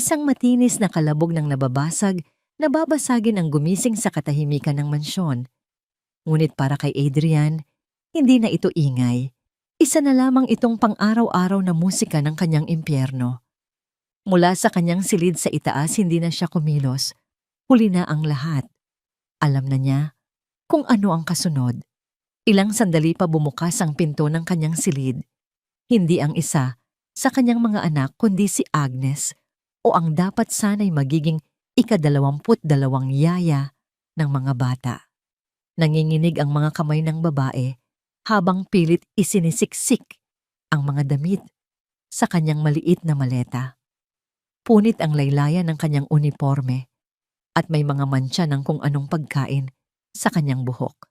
Isang matinis na kalabog ng nababasag, nababasagin ang gumising sa katahimikan ng mansyon. Ngunit para kay Adrian, hindi na ito ingay. Isa na lamang itong pang-araw-araw na musika ng kanyang impyerno. Mula sa kanyang silid sa itaas, hindi na siya kumilos. Huli na ang lahat. Alam na niya kung ano ang kasunod. Ilang sandali pa bumukas ang pinto ng kanyang silid. Hindi ang isa sa kanyang mga anak kundi si Agnes o ang dapat sana'y magiging ika-22 yaya ng mga bata. Nanginginig ang mga kamay ng babae habang pilit isinisiksik ang mga damit sa kanyang maliit na maleta. Punit ang laylayan ng kanyang uniforme at may mga mantsa ng kung anong pagkain sa kanyang buhok.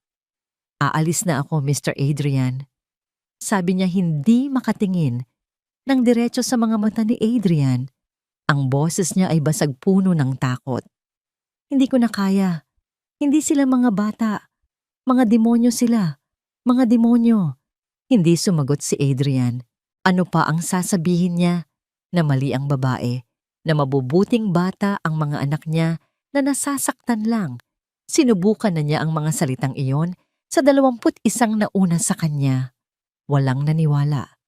Aalis na ako, Mr. Adrian. Sabi niya hindi makatingin ng diretso sa mga mata ni Adrian. Ang boses niya ay basag puno ng takot. Hindi ko na kaya. Hindi sila mga bata. Mga demonyo sila. Mga demonyo. Hindi sumagot si Adrian. Ano pa ang sasabihin niya? Na mali ang babae. Na mabubuting bata ang mga anak niya na nasasaktan lang. Sinubukan na niya ang mga salitang iyon sa 21 na una sa kanya. Walang naniwala.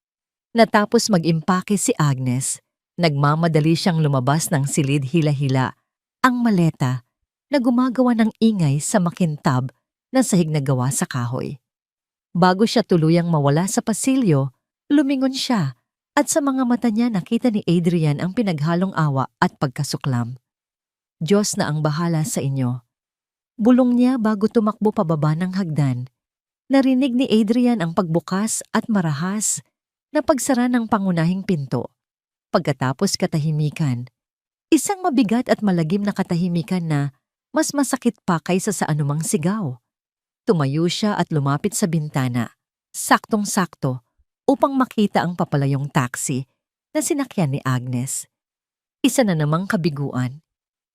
Natapos mag-impake si Agnes, nagmamadali siyang lumabas ng silid hila-hila ang maleta na gumagawa ng ingay sa makintab na sahig na gawa sa kahoy. Bago siya tuluyang mawala sa pasilyo, lumingon siya at sa mga mata niya nakita ni Adrian ang pinaghalong awa at pagkasuklam. Diyos na ang bahala sa inyo. Bulong niya bago tumakbo pababa ng hagdan. Narinig ni Adrian ang pagbukas at marahas na pagsara ng pangunahing pinto. Pagkatapos katahimikan. Isang mabigat at malagim na katahimikan na mas masakit pa kaysa sa anumang sigaw. Tumayo siya at lumapit sa bintana, saktong-sakto, upang makita ang papalayong taxi na sinakyan ni Agnes. Isa na namang kabiguan.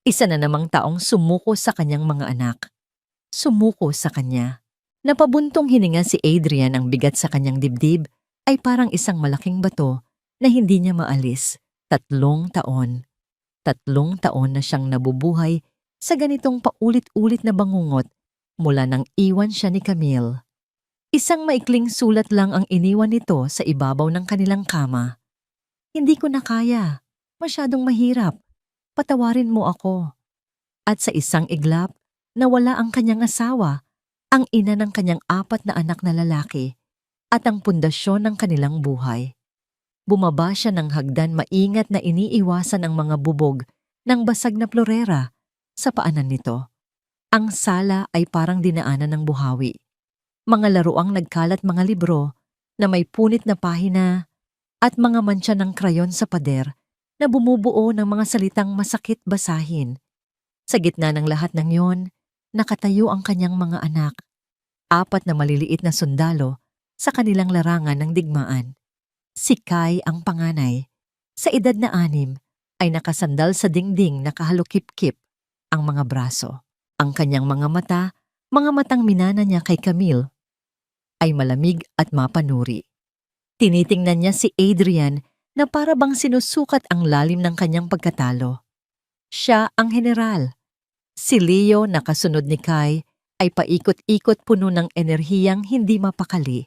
Isa na namang taong sumuko sa kanyang mga anak. Sumuko sa kanya. Napabuntong hininga si Adrian, ang bigat sa kanyang dibdib ay parang isang malaking bato na hindi niya maalis. 3 taon. 3 taon na siyang nabubuhay sa ganitong paulit-ulit na bangungot mula nang iwan siya ni Camille. Isang maikling sulat lang ang iniwan nito sa ibabaw ng kanilang kama. Hindi ko na kaya. Masyadong mahirap. Patawarin mo ako. At sa isang iglap, nawala ang kanyang asawa, ang ina ng kanyang 4 na anak na lalaki, at ang pundasyon ng kanilang buhay. Bumaba siya ng hagdan, maingat na iniiwasan ang mga bubog ng basag na plorera sa paanan nito. Ang sala ay parang dinaanan ng buhawi. Mga laruang nagkalat, mga libro na may punit na pahina at mga mantsa ng krayon sa pader na bumubuo ng mga salitang masakit basahin. Sa gitna ng lahat ng yon, nakatayo ang kanyang mga anak. 4 na maliliit na sundalo sa kanilang larangan ng digmaan. Si Kai ang panganay. Sa edad na 6, ay nakasandal sa dingding, nakahalukip-kip ang mga braso. Ang kanyang mga mata, mga matang minana niya kay Camille, ay malamig at mapanuri. Tinitingnan niya si Adrian na para bang sinusukat ang lalim ng kanyang pagkatalo. Siya ang general. Si Leo na kasunod ni Kai ay paikot-ikot, puno ng enerhiyang hindi mapakali.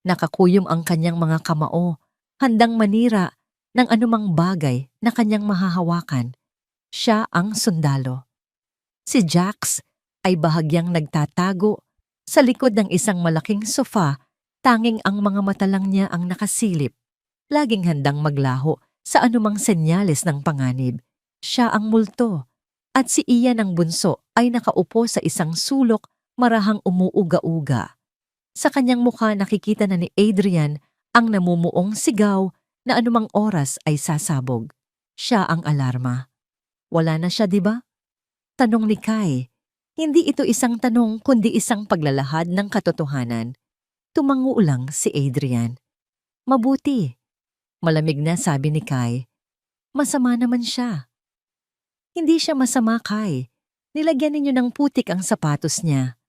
Nakakuyom ang kanyang mga kamao, handang manira ng anumang bagay na kanyang mahahawakan. Siya ang sundalo. Si Jax ay bahagyang nagtatago sa likod ng isang malaking sofa, tanging ang mga mata lang niya ang nakasilip, laging handang maglaho sa anumang senyales ng panganib. Siya ang multo, at si Ian ang bunso ay nakaupo sa isang sulok, marahang umuuga-uga. Sa kanyang mukha nakikita na ni Adrian ang namumuong sigaw na anumang oras ay sasabog. Siya ang alarma. Wala na siya, di ba? Tanong ni Kai. Hindi ito isang tanong kundi isang paglalahad ng katotohanan. Tumango lang si Adrian. Mabuti. Malamig na sabi ni Kai. Masama naman siya. Hindi siya masama, Kai. Nilagyan ninyo ng putik ang sapatos niya.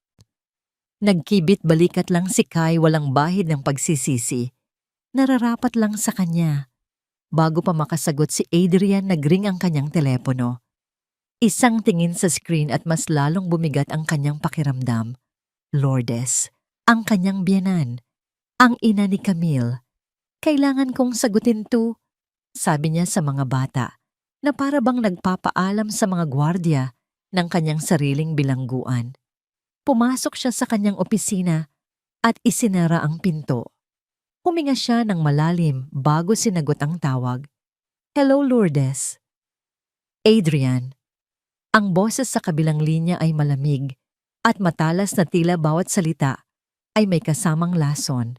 Nagkibit balikat lang si Kai, walang bahid ng pagsisisi. Nararapat lang sa kanya. Bago pa makasagot si Adrian, nagring ang kanyang telepono. Isang tingin sa screen at mas lalong bumigat ang kanyang pakiramdam. Lourdes, ang kanyang biyenan, ang ina ni Camille. Kailangan kong sagutin to, sabi niya sa mga bata, na para bang nagpapaalam sa mga gwardya ng kanyang sariling bilangguan. Pumasok siya sa kanyang opisina at isinara ang pinto. Huminga siya ng malalim bago sinagot ang tawag. Hello, Lourdes. Adrian. Ang boses sa kabilang linya ay malamig at matalas na tila bawat salita ay may kasamang lason.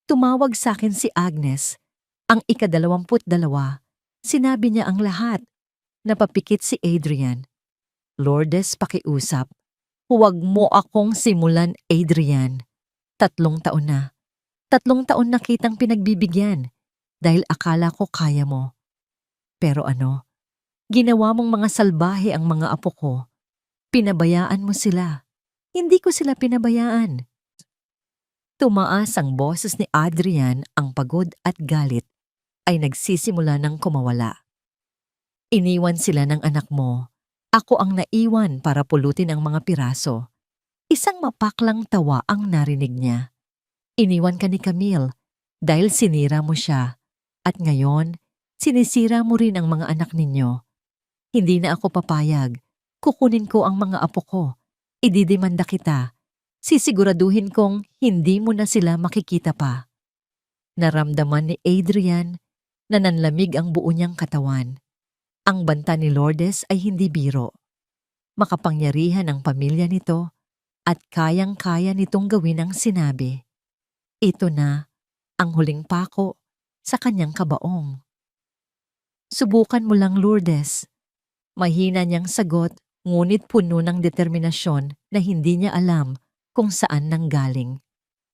Tumawag sa akin si Agnes, ang ika-22. Sinabi niya ang lahat. Napapikit si Adrian. Lourdes, pakiusap. Huwag mo akong simulan, Adrian. 3 taon na. 3 taon na kitang pinagbibigyan dahil akala ko kaya mo. Pero ano? Ginawa mong mga salbahe ang mga apo ko. Pinabayaan mo sila. Hindi ko sila pinabayaan. Tumaas ang boses ni Adrian, ang pagod at galit ay nagsisimula ng kumawala. Iniwan sila ng anak mo. Ako ang naiwan para pulutin ang mga piraso. Isang mapaklang tawa ang narinig niya. Iniwan ka ni Camille dahil sinira mo siya. At ngayon, sinisira mo rin ang mga anak ninyo. Hindi na ako papayag. Kukunin ko ang mga apo ko. Ididemanda kita. Sisiguraduhin kong hindi mo na sila makikita pa. Naramdaman ni Adrian na nanlamig ang buo niyang katawan. Ang banta ni Lourdes ay hindi biro. Makapangyarihan ang pamilya nito at kayang-kaya nitong gawin ang sinabi. Ito na ang huling pako sa kanyang kabaong. Subukan mo lang, Lourdes. Mahina niyang sagot, ngunit puno ng determinasyon na hindi niya alam kung saan nanggaling.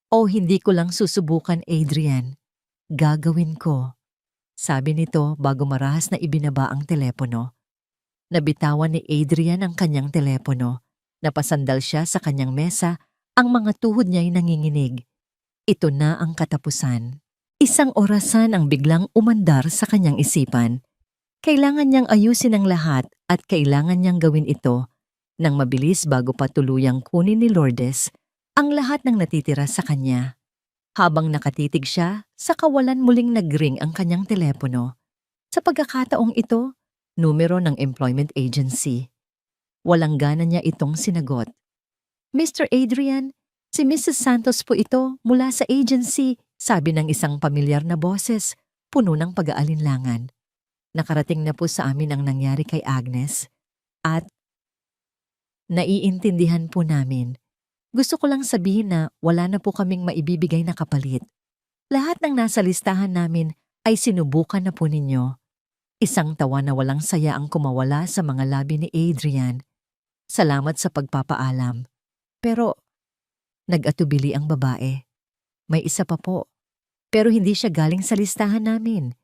O hindi ko lang susubukan, Adrian. Gagawin ko. Sabi nito bago marahas na ibinaba ang telepono. Nabitawan ni Adrian ang kanyang telepono. Napasandal siya sa kanyang mesa, ang mga tuhod niya ay nanginginig. Ito na ang katapusan. Isang orasan ang biglang umandar sa kanyang isipan. Kailangan niyang ayusin ang lahat at kailangan niyang gawin ito nang mabilis bago pa tuluyang kunin ni Lourdes ang lahat ng natitira sa kanya. Habang nakatitig siya, sa kawalan muling nagring ang kanyang telepono. Sa pagkakataong ito, numero ng employment agency. Walang gana niya itong sinagot. Mr. Adrian, si Mrs. Santos po ito mula sa agency, sabi ng isang pamilyar na boses, puno ng pag-aalinlangan. Nakarating na po sa amin ang nangyari kay Agnes at naiintindihan po namin. Gusto ko lang sabihin na wala na po kaming maibibigay na kapalit. Lahat ng nasa listahan namin ay sinubukan na po ninyo. Isang tawa na walang saya ang kumawala sa mga labi ni Adrian. Salamat sa pagpapaalam. Pero nag-atubili ang babae. May isa pa po. Pero hindi siya galing sa listahan namin.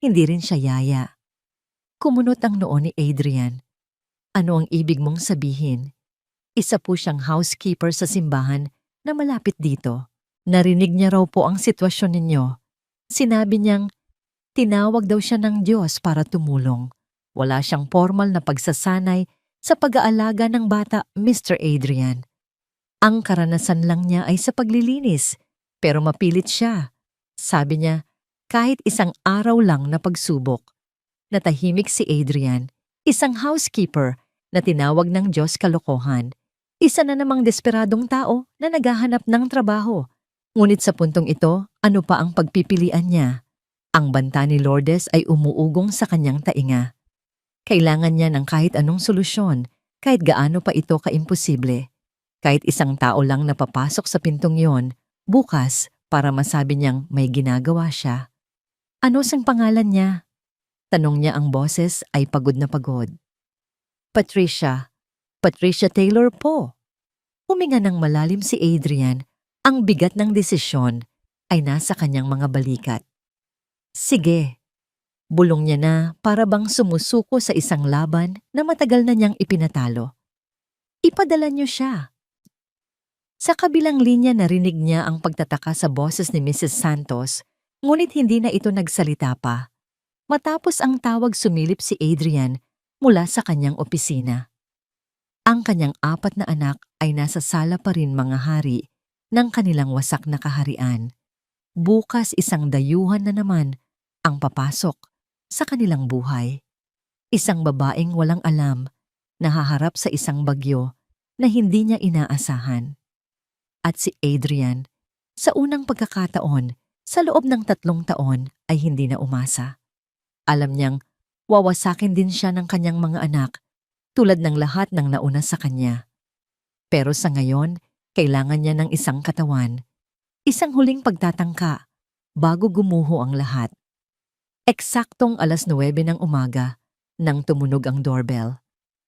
Hindi rin siya yaya. Kumunot ang noo ni Adrian. Ano ang ibig mong sabihin? Isa po siyang housekeeper sa simbahan na malapit dito. Narinig niya raw po ang sitwasyon ninyo. Sinabi niyang tinawag daw siya ng Diyos para tumulong. Wala siyang formal na pagsasanay sa pag-aalaga ng bata, Mr. Adrian. Ang karanasan lang niya ay sa paglilinis, pero mapilit siya. Sabi niya, kahit isang araw lang na pagsubok. Natahimik si Adrian, isang housekeeper na tinawag ng Diyos kalokohan. Isa na namang desperadong tao na naghahanap ng trabaho. Ngunit sa puntong ito, ano pa ang pagpipilian niya? Ang banta ni Lourdes ay umuugong sa kanyang tainga. Kailangan niya ng kahit anong solusyon, kahit gaano pa ito kaimposible. Kahit isang tao lang napapasok sa pintong yon, bukas para masabi niyang may ginagawa siya. Ano sang pangalan niya? Tanong niya, ang boses ay pagod na pagod. Patricia. Patricia Taylor po. Huminga ng malalim si Adrian. Ang bigat ng desisyon ay nasa kanyang mga balikat. Sige. Bulong niya na para bang sumusuko sa isang laban na matagal na niyang ipinatalo. Ipadala niyo siya. Sa kabilang linya narinig niya ang pagtataka sa boses ni Mrs. Santos, ngunit hindi na ito nagsalita pa. Matapos ang tawag, sumilip si Adrian mula sa kanyang opisina. Ang kanyang 4 na anak ay nasa sala pa rin, mga hari ng kanilang wasak na kaharian. Bukas isang dayuhan na naman ang papasok sa kanilang buhay. Isang babaeng walang alam, nahaharap sa isang bagyo na hindi niya inaasahan. At si Adrian, sa unang pagkakataon, sa loob ng 3 taon ay hindi na umasa. Alam niyang wawasakin din siya ng kanyang mga anak tulad ng lahat ng nauna sa kanya. Pero sa ngayon, kailangan niya ng isang katawan, isang huling pagtatangka bago gumuho ang lahat. Eksaktong 9:00 ng umaga nang tumunog ang doorbell.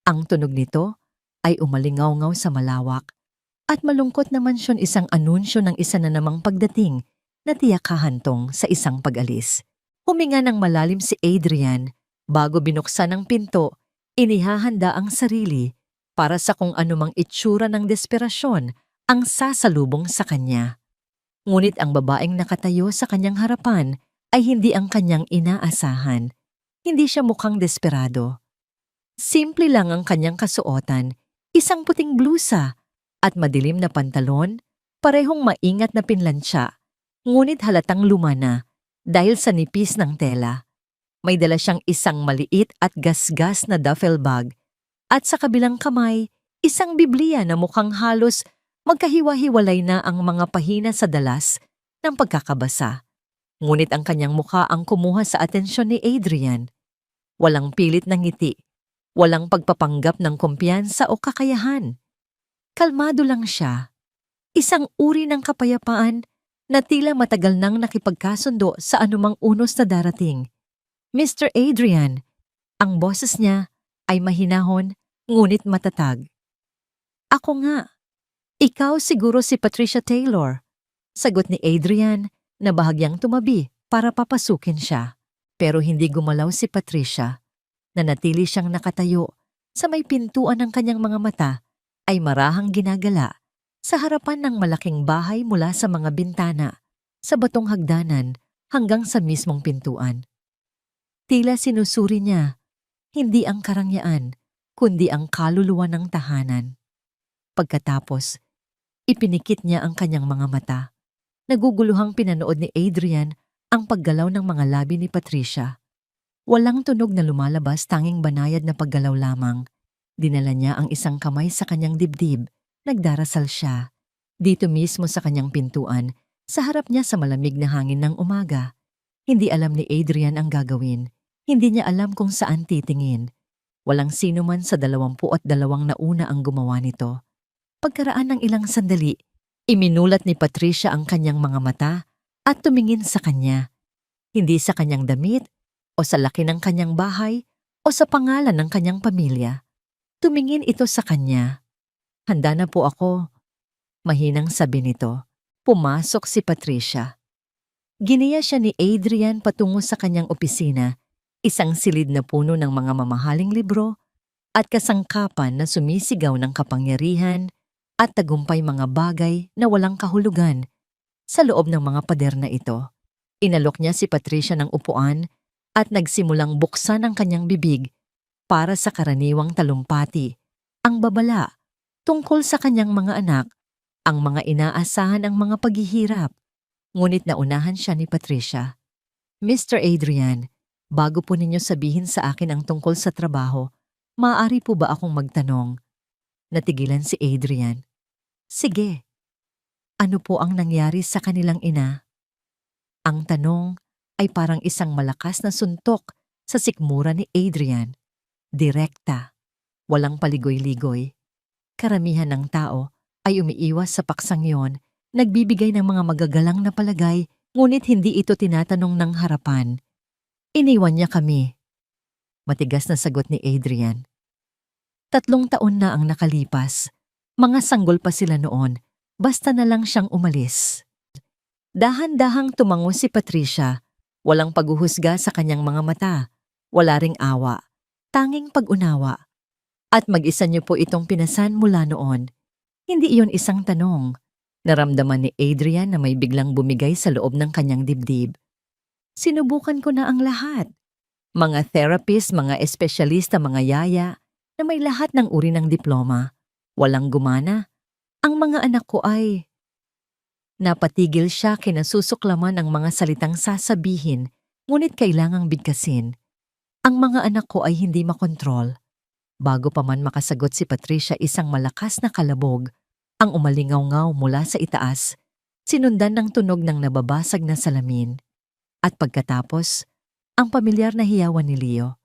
Ang tunog nito ay umalingaw-ngaw sa malawak at malungkot na mansyon, isang anunsyo ng isa na namang pagdating na tiyak hahantong sa isang pag-alis. Huminga ng malalim si Adrian bago binuksan ang pinto. Inihahanda ang sarili para sa kung anumang itsura ng desperasyon ang sasalubong sa kanya. Ngunit ang babaeng nakatayo sa kanyang harapan ay hindi ang kanyang inaasahan. Hindi siya mukhang desperado. Simple lang ang kanyang kasuotan, isang puting blusa at madilim na pantalon, parehong maingat na pinlansya, ngunit halatang luma na dahil sa nipis ng tela. May dala siyang isang maliit at gasgas na duffel bag at sa kabilang kamay, isang Biblia na mukhang halos magkahiwa-hiwalay na ang mga pahina sa dalas ng pagkakabasa. Ngunit ang kanyang mukha ang kumuha sa atensyon ni Adrian. Walang pilit na ngiti, walang pagpapanggap ng kumpiyansa o kakayahan. Kalmado lang siya. Isang uri ng kapayapaan na tila matagal nang nakipagkasundo sa anumang unos na darating. Mr. Adrian, ang boses niya ay mahinahon ngunit matatag. Ako nga. Ikaw siguro si Patricia Taylor. Sagot ni Adrian na bahagyang tumabi para papasukin siya. Pero hindi gumalaw si Patricia. Nanatili siyang nakatayo sa may pintuan, ng kanyang mga mata ay marahang ginagala sa harapan ng malaking bahay mula sa mga bintana, sa batong hagdanan hanggang sa mismong pintuan. Tila sinusuri niya, hindi ang karangyaan, kundi ang kaluluwa ng tahanan. Pagkatapos, ipinikit niya ang kanyang mga mata. Naguguluhang pinanood ni Adrian ang paggalaw ng mga labi ni Patricia. Walang tunog na lumalabas, tanging banayad na paggalaw lamang. Dinala niya ang isang kamay sa kanyang dibdib. Nagdarasal siya. Dito mismo sa kanyang pintuan, sa harap niya sa malamig na hangin ng umaga. Hindi alam ni Adrian ang gagawin. Hindi niya alam kung saan titingin. Walang sino man sa 22 na una ang gumawa nito. Pagkaraan ng ilang sandali, iminulat ni Patricia ang kanyang mga mata at tumingin sa kanya. Hindi sa kanyang damit, o sa laki ng kanyang bahay, o sa pangalan ng kanyang pamilya. Tumingin ito sa kanya. Handa na po ako. Mahinang sabi nito. Pumasok si Patricia. Giniya siya ni Adrian patungo sa kanyang opisina, isang silid na puno ng mga mamahaling libro at kasangkapan na sumisigaw ng kapangyarihan at tagumpay, mga bagay na walang kahulugan sa loob ng mga pader na ito. Inalok niya si Patricia ng upuan at nagsimulang buksan ang kanyang bibig para sa karaniwang talumpati, ang babala tungkol sa kanyang mga anak, ang mga inaasahan, ang mga paghihirap. Ngunit naunahan siya ni Patricia. Mr. Adrian, bago po ninyo sabihin sa akin ang tungkol sa trabaho, maaari po ba akong magtanong? Natigilan si Adrian. Sige. Ano po ang nangyari sa kanilang ina? Ang tanong ay parang isang malakas na suntok sa sikmura ni Adrian. Direkta. Walang paligoy-ligoy. Karamihan ng tao ay umiiwas sa paksang yon, nagbibigay ng mga magagalang na palagay, ngunit hindi ito tinatanong ng harapan. Iniwan niya kami. Matigas na sagot ni Adrian. 3 taon na ang nakalipas. Mga sanggol pa sila noon, basta na lang siyang umalis. Dahan-dahang tumango si Patricia. Walang paghuhusga sa kanyang mga mata. Wala ring awa. Tanging pag-unawa. At mag-isa niyo po itong pinasan mula noon. Hindi iyon isang tanong. Naramdaman ni Adrian na may biglang bumigay sa loob ng kanyang dibdib. Sinubukan ko na ang lahat. Mga therapist, mga espesyalista, mga yaya na may lahat ng uri ng diploma. Walang gumana. Ang mga anak ko ay napatigil siya kinasusuklaman ang mga salitang sasabihin, ngunit kailangang bigkasin. Ang mga anak ko ay hindi makontrol. Bago pa man makasagot si Patricia, isang malakas na kalabog ang umalingaw-ngaw mula sa itaas, sinundan ng tunog ng nababasag na salamin. At pagkatapos, ang pamilyar na hiyawan ni Leo.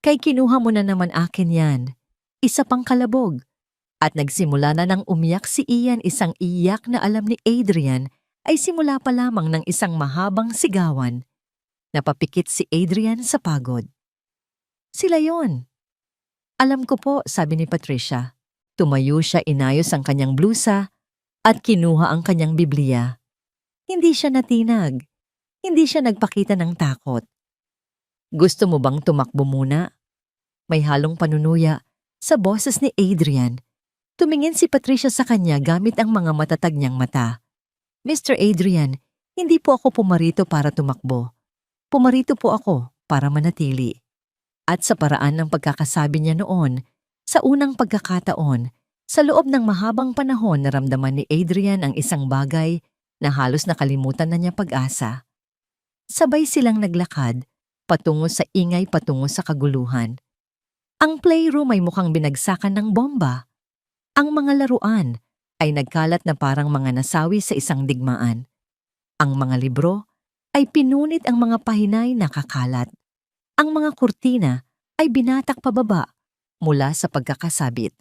Kay kinuha mo na naman akin yan. Isa pang kalabog. At nagsimula na nang umiyak si Ian, isang iyak na alam ni Adrian ay simula pa lamang ng isang mahabang sigawan. Napapikit si Adrian sa pagod. Sila yon. Alam ko po, sabi ni Patricia. Tumayo siya, inayos ang kanyang blusa at kinuha ang kanyang Biblia. Hindi siya natinag. Hindi siya nagpakita ng takot. Gusto mo bang tumakbo muna? May halong panunuya sa boses ni Adrian. Tumingin si Patricia sa kanya gamit ang mga matatag niyang mata. Mr. Adrian, hindi po ako pumarito para tumakbo. Pumarito po ako para manatili. At sa paraan ng pagkakasabi niya noon, sa unang pagkakataon, sa loob ng mahabang panahon naramdaman ni Adrian ang isang bagay na halos nakalimutan na niya pag-asa. Sabay silang naglakad, patungo sa ingay, patungo sa kaguluhan. Ang playroom ay mukhang binagsakan ng bomba. Ang mga laruan ay nagkalat na parang mga nasawi sa isang digmaan. Ang mga libro ay pinunit, ang mga pahinay nakakalat. Ang mga kurtina ay binatak pababa mula sa pagkakasabit.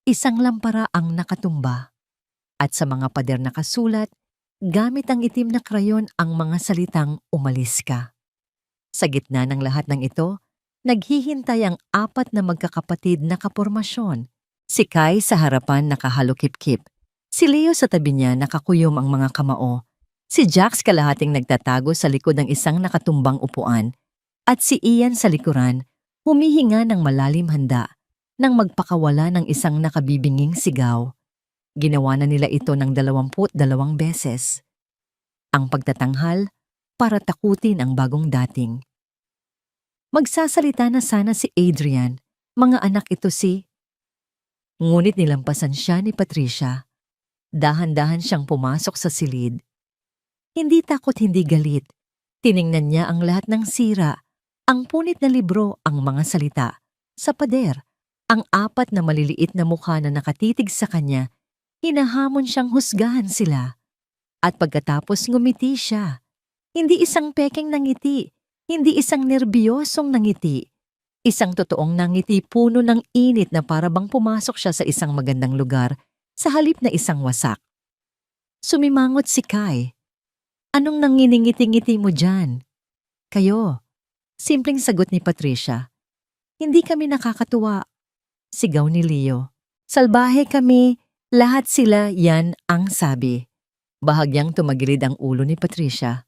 Isang lampara ang nakatumba. At sa mga pader nakasulat, gamit ang itim na krayon ang mga salitang umalis ka. Sa gitna ng lahat ng ito, naghihintay ang 4 na magkakapatid na kapormasyon. Si Kai sa harapan nakahalukip-kip. Si Leo sa tabi niya nakakuyom ang mga kamao. Si Jax kalahating nagtatago sa likod ng isang nakatumbang upuan. At si Ian sa likuran, humihinga ng malalim handa nang magpakawala ng isang nakabibinging sigaw. Ginawa na nila ito ng 22 beses. Ang pagtatanghal para takutin ang bagong dating. Magsasalita na sana si Adrian, mga anak ito si... Ngunit nilampasan siya ni Patricia. Dahan-dahan siyang pumasok sa silid. Hindi takot, hindi galit. Tiningnan niya ang lahat ng sira, ang punit na libro, ang mga salita. Sa pader, ang 4 na maliliit na mukha na nakatitig sa kanya, hinahamon siyang husgahan sila. At pagkatapos ngumiti siya. Hindi isang pekeng nangiti, hindi isang nerbiyosong nangiti. Isang totoong nangiti, puno ng init na para bang pumasok siya sa isang magandang lugar sa halip na isang wasak. Sumimangot si Kai. Anong nanginingiti-ngiti mo dyan? Kayo. Simpleng sagot ni Patricia. Hindi kami nakakatuwa. Sigaw ni Leo. Salbahe kami, lahat sila, yan ang sabi. Bahagyang tumagilid ang ulo ni Patricia.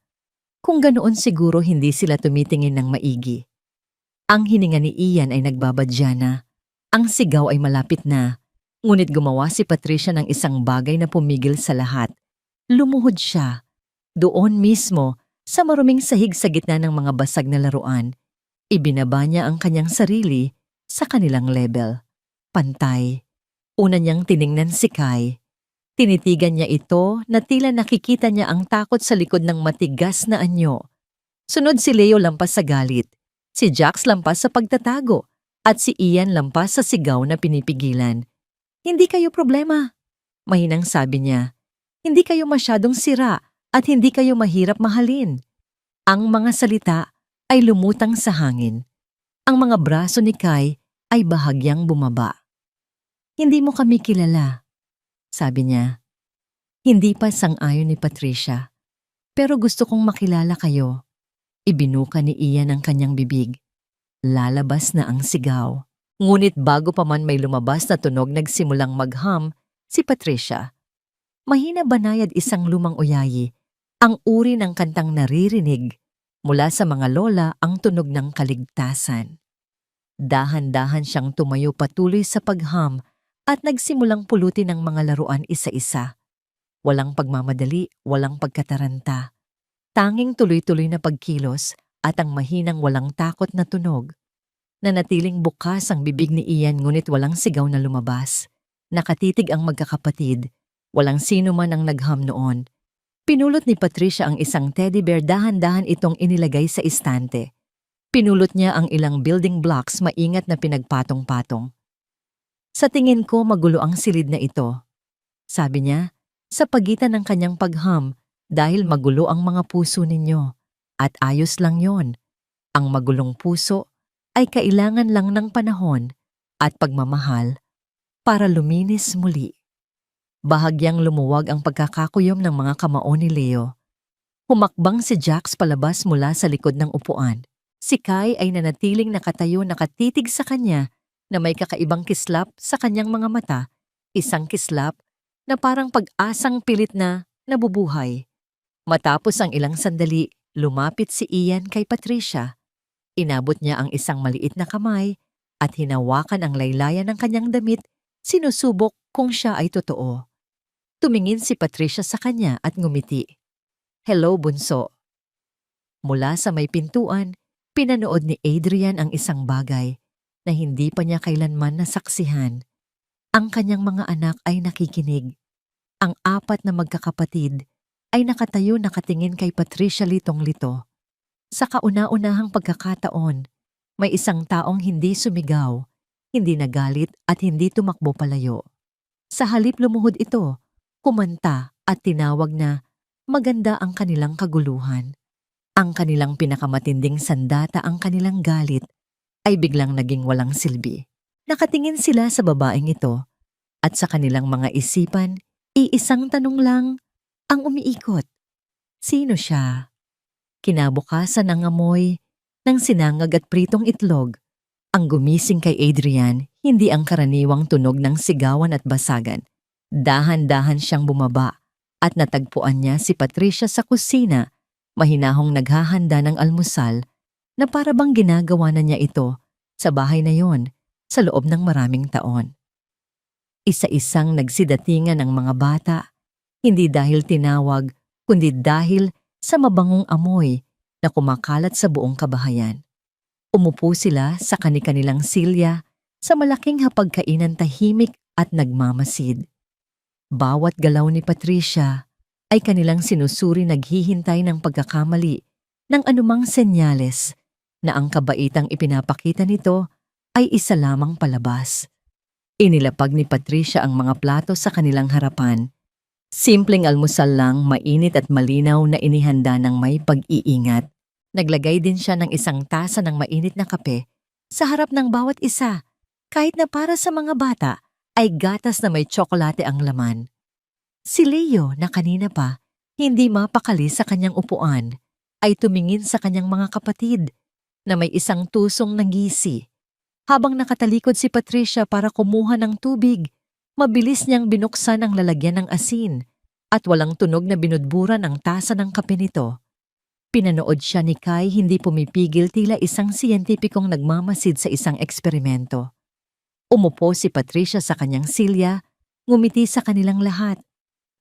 Kung ganoon siguro hindi sila tumitingin ng maigi. Ang hininga ni Ian ay nagbabadya na. Ang sigaw ay malapit na. Ngunit gumawa si Patricia ng isang bagay na pumigil sa lahat. Lumuhod siya. Doon mismo, sa maruming sahig sa gitna ng mga basag na laruan, ibinaba niya ang kanyang sarili sa kanilang level. Pantay. Una niyang tiningnan si Kai. Tinitigan niya ito na tila nakikita niya ang takot sa likod ng matigas na anyo. Sunod si Leo lampas sa galit, si Jax lampas sa pagtatago, at si Ian lampas sa sigaw na pinipigilan. Hindi kayo problema, mahinang sabi niya. Hindi kayo masyadong sira at hindi kayo mahirap mahalin. Ang mga salita ay lumutang sa hangin. Ang mga braso ni Kai ay bahagyang bumaba. Hindi mo kami kilala, sabi niya. Hindi pa sang-ayon ni Patricia. Pero gusto kong makilala kayo. Ibinuka ni Ian ang kanyang bibig. Lalabas na ang sigaw. Ngunit bago pa man may lumabas na tunog, nagsimulang magham si Patricia. Mahina banayad, isang lumang uyayi. Ang uri ng kantang naririnig mula sa mga lola, ang tunog ng kaligtasan. Dahan-dahan siyang tumayo patuloy sa pagham at nagsimulang pulutin ang mga laruan isa-isa. Walang pagmamadali, walang pagkataranta. Tanging tuloy-tuloy na pagkilos at ang mahinang walang takot na tunog. Nanatiling bukas ang bibig ni Ian ngunit walang sigaw na lumabas. Nakatitig ang magkakapatid. Walang sino man ang nagham noon. Pinulot ni Patricia ang isang teddy bear, dahan-dahan itong inilagay sa istante. Pinulot niya ang ilang building blocks, maingat na pinagpatong-patong. Sa tingin ko magulo ang silid na ito, sabi niya, sa pagitan ng kanyang pagham, dahil magulo ang mga puso ninyo. At ayos lang yon. Ang magulong puso ay kailangan lang ng panahon at pagmamahal para luminis muli. Bahagyang lumuwag ang pagkakakuyom ng mga kamao ni Leo. Humakbang si Jax palabas mula sa likod ng upuan. Si Kai ay nanatiling nakatayo, nakatitig sa kanya na may kakaibang kislap sa kanyang mga mata, isang kislap na parang pag-asang pilit na nabubuhay. Matapos ang ilang sandali, lumapit si Ian kay Patricia. Inabot niya ang isang maliit na kamay at hinawakan ang laylayan ng kanyang damit, sinusubok kung siya ay totoo. Tumingin si Patricia sa kanya at ngumiti. Hello, bunso. Mula sa may pintuan, pinanood ni Adrian ang isang bagay na hindi pa niya kailanman nasaksihan. Ang kanyang mga anak ay nakikinig. Ang 4 na magkakapatid ay nakatayo, nakatingin kay Patricia, litong-lito. Sa kauna-unahang pagkakataon, may isang taong hindi sumigaw, hindi nagalit at hindi tumakbo palayo. Sa halip lumuhod ito, kumanta at tinawag na maganda ang kanilang kaguluhan. Ang kanilang pinakamatinding sandata, ang kanilang galit, ay biglang naging walang silbi. Nakatingin sila sa babaeng ito at sa kanilang mga isipan, iisang tanong lang ang umiikot. Sino siya? Kinabukasan ang amoy ng sinangag at pritong itlog. Ang gumising kay Adrian, hindi ang karaniwang tunog ng sigawan at basagan. Dahan-dahan siyang bumaba at natagpuan niya si Patricia sa kusina, mahinahong naghahanda ng almusal na para bang ginagawa na niya ito sa bahay na yon sa loob ng maraming taon. Isa-isang nagsidatingan ang mga bata, hindi dahil tinawag, kundi dahil sa mabangong amoy na kumakalat sa buong kabahayan. Umupo sila sa kani-kanilang silya sa malaking hapagkainan, tahimik at nagmamasid. Bawat galaw ni Patricia ay kanilang sinusuri, naghihintay ng pagkakamali ng anumang senyales na ang kabaitang ipinapakita nito ay isa lamang palabas. Inilapag ni Patricia ang mga plato sa kanilang harapan. Simpleng almusal lang, mainit at malinaw na inihanda ng may pag-iingat. Naglagay din siya ng isang tasa ng mainit na kape sa harap ng bawat isa, kahit na para sa mga bata ay gatas na may tsokolate ang laman. Si Leo, na kanina pa hindi mapakali sa kanyang upuan, ay tumingin sa kanyang mga kapatid na may isang tusong nangisi. Habang nakatalikod si Patricia para kumuha ng tubig, mabilis niyang binuksan ang lalagyan ng asin at walang tunog na binudburan ang tasa ng kape nito. Pinanood siya ni Kai, hindi pumipigil, tila isang siyentipikong nagmamasid sa isang eksperimento. Umupo si Patricia sa kanyang silya, ngumiti sa kanilang lahat,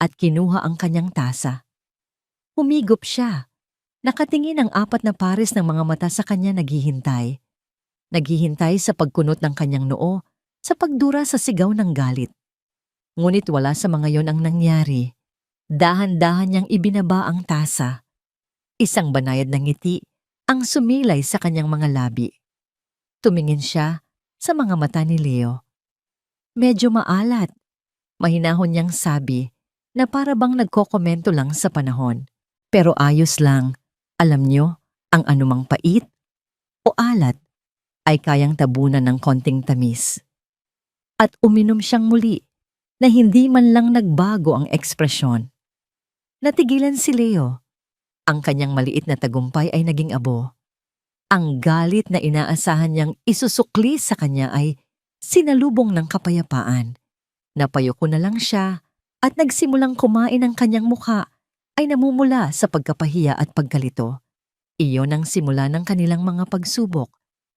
at kinuha ang kanyang tasa. Humigop siya. Nakatingin ang 4 na pares ng mga mata sa kanya, naghihintay. Naghihintay sa pagkunot ng kanyang noo, sa pagdura sa sigaw ng galit. Ngunit wala sa mga yon ang nangyari. Dahan-dahan niyang ibinaba ang tasa. Isang banayad na ngiti ang sumilay sa kanyang mga labi. Tumingin siya sa mga mata ni Leo. Medyo maalat. Mahinahon niyang sabi na para bang nagkokomento lang sa panahon. Pero ayos lang. Alam niyo, ang anumang pait o alat ay kayang tabunan ng konting tamis. At uminom siyang muli na hindi man lang nagbago ang ekspresyon. Natigilan si Leo. Ang kanyang maliit na tagumpay ay naging abo. Ang galit na inaasahan niyang isusukli sa kanya ay sinalubong ng kapayapaan. Napayuko na lang siya at nagsimulang kumain. Ang kanyang mukha ay namumula sa pagkapahiya at pagkalito. Iyon ang simula ng kanilang mga pagsubok.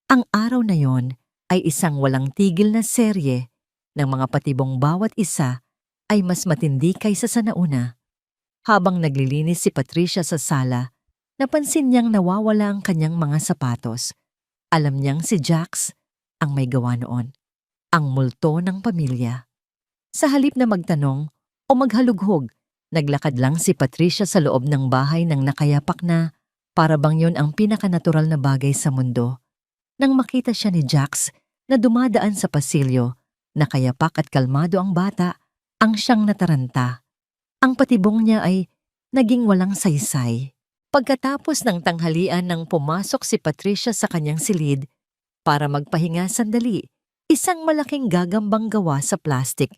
Ang araw na yon ay isang walang tigil na serye ng mga patibong bawat isa ay mas matindi kaysa sa nauna. Habang naglilinis si Patricia sa sala, Napansin niyang nawawala ang kanyang mga sapatos. Alam niyang si Jax ang may gawa noon, ang multo ng pamilya. Sa halip na magtanong o maghalughog, naglakad lang si Patricia sa loob ng bahay ng nakayapak na para bang yun ang pinakanatural na bagay sa mundo. Nang makita siya ni Jax na dumadaan sa pasilyo, nakayapak at kalmado ang bata, ang siyang nataranta. Ang patibong niya ay naging walang saysay. Pagkatapos ng tanghalian nang pumasok si Patricia sa kanyang silid para magpahinga sandali, isang malaking gagambang gawa sa plastik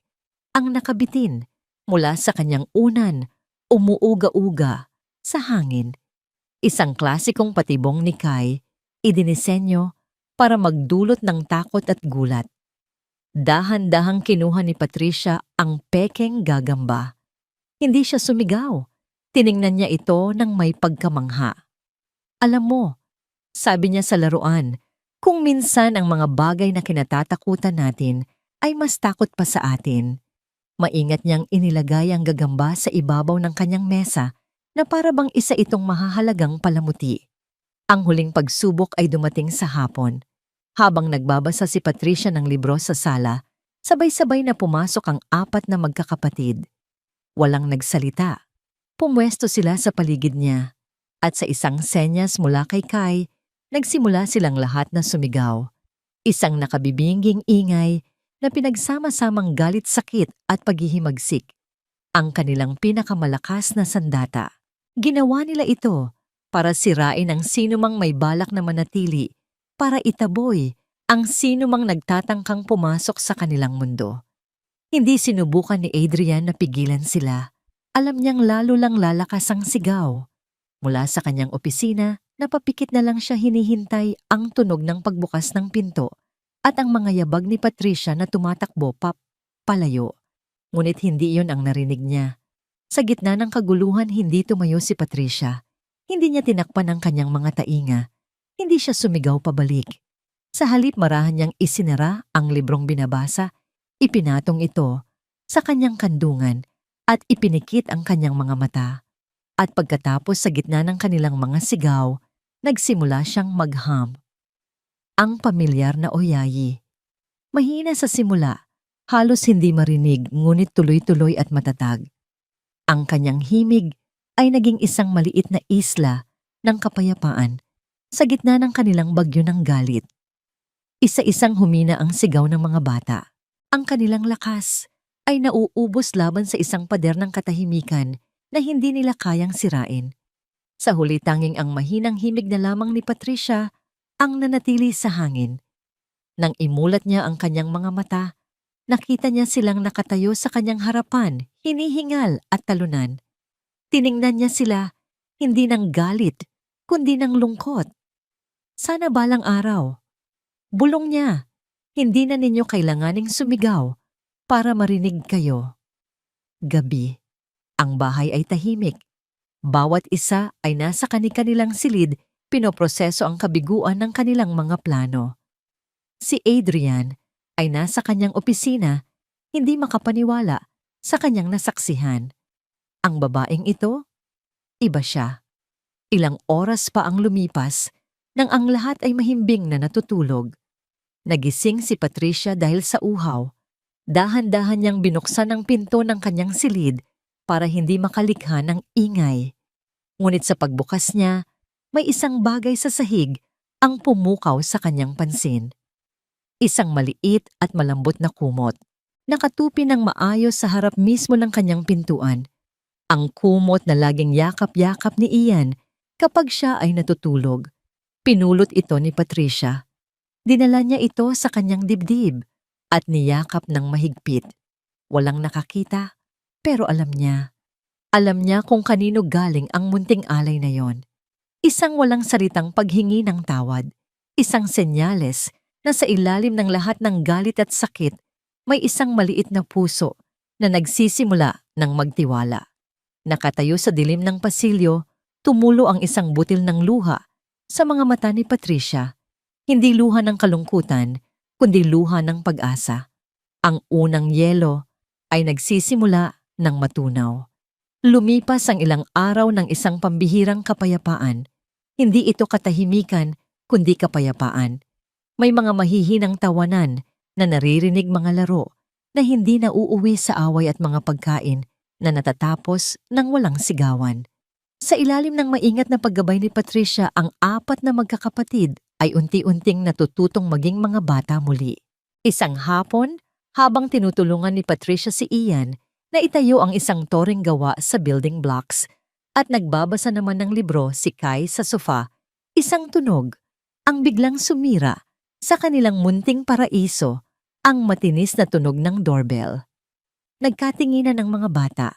ang nakabitin mula sa kanyang unan, umuuga-uga sa hangin. Isang klasikong patibong ni Kai, idinisenyo para magdulot ng takot at gulat. Dahan-dahang kinuha ni Patricia ang pekeng gagamba. Hindi siya sumigaw. Tiningnan niya ito ng may pagkamangha. Alam mo, sabi niya sa laruan, kung minsan ang mga bagay na kinatatakutan natin ay mas takot pa sa atin. Maingat niyang inilagay ang gagamba sa ibabaw ng kanyang mesa na para bang isa itong mahahalagang palamuti. Ang huling pagsubok ay dumating sa hapon. Habang nagbabasa si Patricia ng libro sa sala, sabay-sabay na pumasok ang 4 na magkakapatid. Walang nagsalita. Pumwesto sila sa paligid niya. At sa isang senyas mula kay Kai, nagsimula silang lahat na sumigaw. Isang nakabibinging ingay na pinagsama-samang galit-sakit at paghihimagsik. Ang kanilang pinakamalakas na sandata. Ginawa nila ito para sirain ang sinumang may balak na manatili, para itaboy ang sinumang nagtatangkang pumasok sa kanilang mundo. Hindi sinubukan ni Adrian na pigilan sila. Alam niyang lalo lang lalakas ang sigaw. Mula sa kanyang opisina, napapikit na lang siya hinihintay ang tunog ng pagbukas ng pinto at ang mga yabag ni Patricia na tumatakbo palayo. Ngunit hindi iyon ang narinig niya. Sa gitna ng kaguluhan, hindi tumayo si Patricia. Hindi niya tinakpan ang kanyang mga tainga. Hindi siya sumigaw pabalik. Sa halip marahan niyang isinara ang librong binabasa, ipinatong ito sa kanyang kandungan at ipinikit ang kanyang mga mata. At pagkatapos sa gitna ng kanilang mga sigaw, nagsimula siyang magham. Ang pamilyar na oyayi. Mahina sa simula, halos hindi marinig ngunit tuloy-tuloy at matatag. Ang kanyang himig ay naging isang maliit na isla ng kapayapaan sa gitna ng kanilang bagyo ng galit. Isa-isang humina ang sigaw ng mga bata. Ang kanilang lakas ay nauubos laban sa isang pader ng katahimikan na hindi nila kayang sirain. Sa huli tanging ang mahinang himig na lamang ni Patricia ang nanatili sa hangin. Nang imulat niya ang kanyang mga mata, nakita niya silang nakatayo sa kanyang harapan, hinihingal at talunan. Tiningnan niya sila, hindi ng galit, kundi ng lungkot. Sana balang araw. Bulong niya, hindi na ninyo kailanganing sumigaw para marinig kayo. Gabi. Ang bahay ay tahimik. Bawat isa ay nasa kani-kanilang silid, pinoproseso ang kabiguan ng kanilang mga plano. Si Adrian ay nasa kanyang opisina, hindi makapaniwala sa kanyang nasaksihan. Ang babaeng ito, iba siya. Ilang oras pa ang lumipas nang ang lahat ay mahimbing na natutulog. Nagising si Patricia dahil sa uhaw. Dahan-dahan niyang binuksan ang pinto ng kanyang silid para hindi makalikha ng ingay. Ngunit sa pagbukas niya, may isang bagay sa sahig ang pumukaw sa kanyang pansin. Isang maliit at malambot na kumot. Nakatupi ng maayos sa harap mismo ng kanyang pintuan. Ang kumot na laging yakap-yakap ni Ian kapag siya ay natutulog. Pinulot ito ni Patricia. Dinala niya ito sa kanyang dibdib at niyakap ng mahigpit. Walang nakakita, pero alam niya. Alam niya kung kanino galing ang munting alay na yon. Isang walang salitang paghingi ng tawad. Isang senyales na sa ilalim ng lahat ng galit at sakit, may isang maliit na puso na nagsisimula ng magtiwala. Nakatayo sa dilim ng pasilyo, tumulo ang isang butil ng luha sa mga mata ni Patricia. Hindi luha ng kalungkutan, kundi luha ng pag-asa. Ang unang yelo ay nagsisimula ng matunaw. Lumipas ang ilang araw ng isang pambihirang kapayapaan. Hindi ito katahimikan, kundi kapayapaan. May mga mahihinang tawanan na naririnig mga laro na hindi na uuwi sa away at mga pagkain na natatapos ng walang sigawan. Sa ilalim ng maingat na paggabay ni Patricia, ang apat na magkakapatid ay unti-unting natututong maging mga bata muli. Isang hapon, habang tinutulungan ni Patricia si Ian na itayo ang isang toreng gawa sa building blocks at nagbabasa naman ng libro si Kai sa sofa, isang tunog ang biglang sumira sa kanilang munting paraiso, ang matinis na tunog ng doorbell. Nagkatinginan ng mga bata.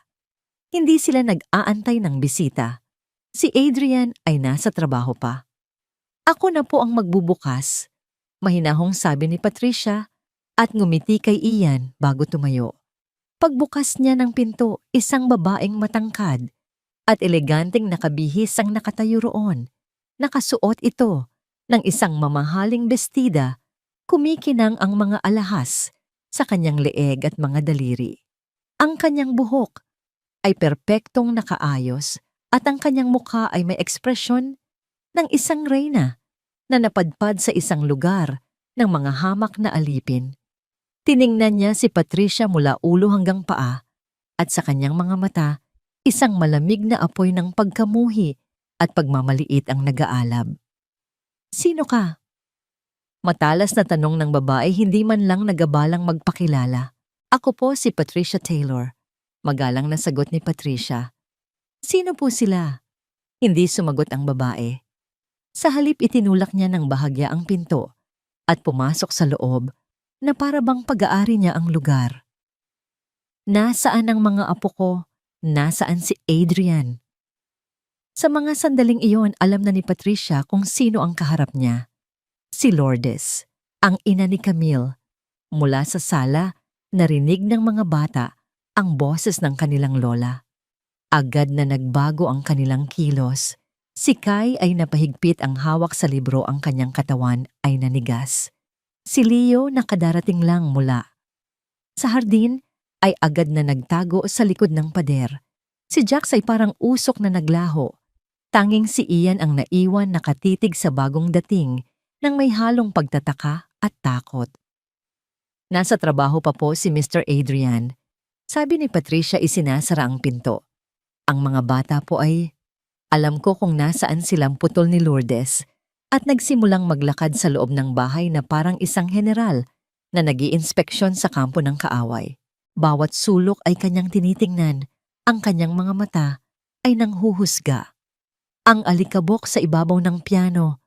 Hindi sila nag-aantay ng bisita. Si Adrian ay nasa trabaho pa. Ako na po ang magbubukas, mahinahong sabi ni Patricia at ngumiti kay Ian bago tumayo. Pagbukas niya ng pinto, isang babaeng matangkad at eleganteng nakabihis ang nakatayo roon. Nakasuot ito ng isang mamahaling bestida, kumikinang ang mga alahas sa kanyang leeg at mga daliri. Ang kanyang buhok ay perpektong nakaayos at ang kanyang mukha ay may ekspresyon ng isang reyna na napadpad sa isang lugar ng mga hamak na alipin. Tiningnan niya si Patricia mula ulo hanggang paa at sa kanyang mga mata, isang malamig na apoy ng pagkamuhi at pagmamaliit ang nag-aalab. Sino ka? Matalas na tanong ng babae, hindi man lang nagabalang magpakilala. Ako po si Patricia Taylor. Magalang na sagot ni Patricia. Sino po sila? Hindi sumagot ang babae. Sa halip itinulak niya ng bahagya ang pinto at pumasok sa loob na para bang pag-aari niya ang lugar. Nasaan ang mga apo ko? Nasaan si Adrian? Sa mga sandaling iyon, alam na ni Patricia kung sino ang kaharap niya. Si Lourdes, ang ina ni Camille. Mula sa sala, narinig ng mga bata ang boses ng kanilang lola. Agad na nagbago ang kanilang kilos. Si Kai ay napahigpit, ang hawak sa libro, ang kanyang katawan ay nanigas. Si Leo nakadarating lang mula sa hardin ay agad na nagtago sa likod ng pader. Si Jax ay parang usok na naglaho. Tanging si Ian ang naiwan nakatitig sa bagong dating nang may halong pagtataka at takot. Nasa trabaho pa po si Mr. Adrian. Sabi ni Patricia, isinasara ang pinto. Ang mga bata po ay, alam ko kung nasaan silang putol ni Lourdes at nagsimulang maglakad sa loob ng bahay na parang isang general na nag-iinspeksyon sa kampo ng kaaway. Bawat sulok ay kanyang tinitingnan, ang kanyang mga mata ay nanghuhusga. Ang alikabok sa ibabaw ng piano,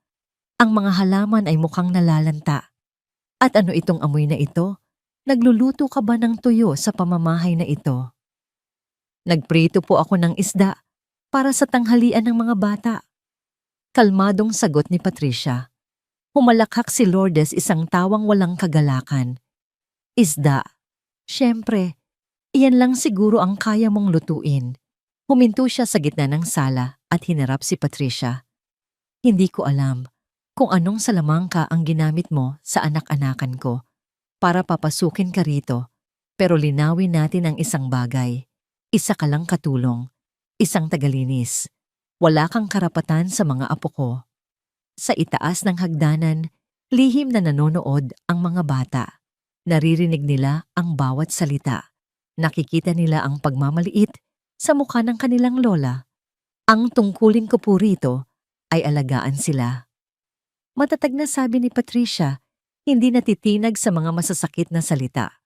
ang mga halaman ay mukhang nalalanta. At ano itong amoy na ito? Nagluluto ka ba ng tuyo sa pamamahay na ito? Nagprito po ako ng isda para sa tanghalian ng mga bata. Kalmadong sagot ni Patricia. Humalakhak si Lourdes, isang tawang walang kagalakan. Isda. Siyempre, iyan lang siguro ang kaya mong lutuin. Huminto siya sa gitna ng sala at hinarap si Patricia. Hindi ko alam kung anong salamangka ang ginamit mo sa anak-anakan ko para papasukin ka rito, pero linawin natin ang isang bagay. Isa ka lang katulong, isang tagalinis. Wala kang karapatan sa mga apo ko. Sa itaas ng hagdanan, lihim na nanonood ang mga bata. Naririnig nila ang bawat salita. Nakikita nila ang pagmamaliit sa mukha ng kanilang lola. Ang tungkulin ko po rito ay alagaan sila. Matatag na sabi ni Patricia, hindi natitinag sa mga masasakit na salita.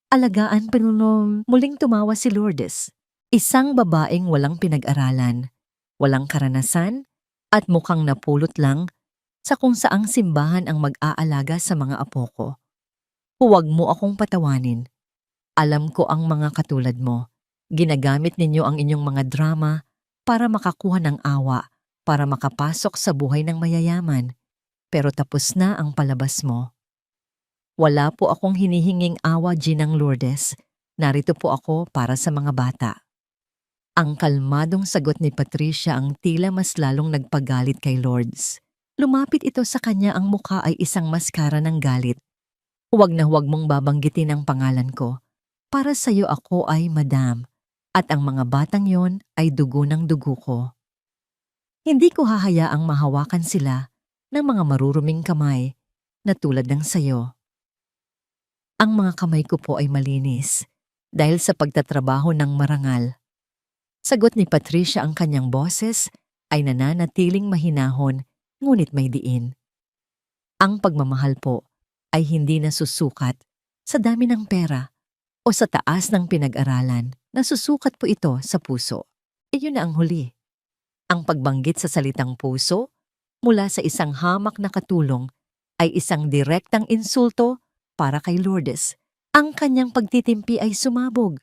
Alagaan pa nung muling tumawa si Lourdes. Isang babaeng walang pinag-aralan, walang karanasan, at mukhang napulot lang sa kung saang simbahan ang mag-aalaga sa mga apo ko. Huwag mo akong patawanin. Alam ko ang mga katulad mo. Ginagamit ninyo ang inyong mga drama para makakuha ng awa, para makapasok sa buhay ng mayayaman. Pero tapos na ang palabas mo. Wala po akong hinihinging awa, Ginang Lourdes. Narito po ako para sa mga bata. Ang kalmadong sagot ni Patricia ang tila mas lalong nagpagalit kay Lourdes. Lumapit ito sa kanya, ang mukha ay isang maskara ng galit. Huwag na huwag mong babanggitin ang pangalan ko. Para sa'yo ako ay Madam. At ang mga batang yon ay dugo ng dugo ko. Hindi ko hahayaang mahawakan sila ng mga maruruming kamay na tulad ng sayo. Ang mga kamay ko po ay malinis dahil sa pagtatrabaho ng marangal. Sagot ni Patricia, ang kanyang boses ay nananatiling mahinahon ngunit may diin. Ang pagmamahal po ay hindi nasusukat sa dami ng pera o sa taas ng pinag-aralan. Nasusukat po ito sa puso. Iyon na ang huli. Ang pagbanggit sa salitang puso mula sa isang hamak na katulong ay isang direktang insulto para kay Lourdes. Ang kanyang pagtitimpi ay sumabog.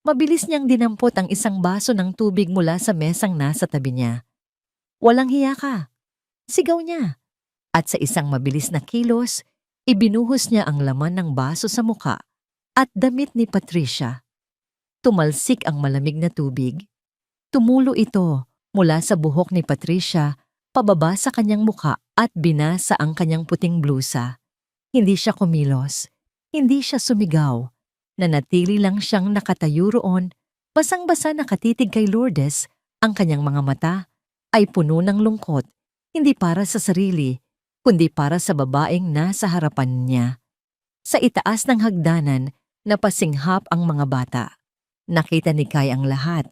Mabilis niyang dinampot ang isang baso ng tubig mula sa mesang nasa tabi niya. "Walang hiya ka!" sigaw niya. At sa isang mabilis na kilos, ibinuhos niya ang laman ng baso sa muka at damit ni Patricia. Tumalsik ang malamig na tubig. Tumulo ito mula sa buhok ni Patricia pababa sa kanyang muka at binasa ang kanyang puting blusa. Hindi siya kumilos. Hindi siya sumigaw. Nanatili lang siyang nakatayo roon, basang-basa nakatitig kay Lourdes. Ang kanyang mga mata ay puno ng lungkot, hindi para sa sarili, kundi para sa babaeng nasa harapan niya. Sa itaas ng hagdanan, napasinghap ang mga bata. Nakita ni Kai ang lahat.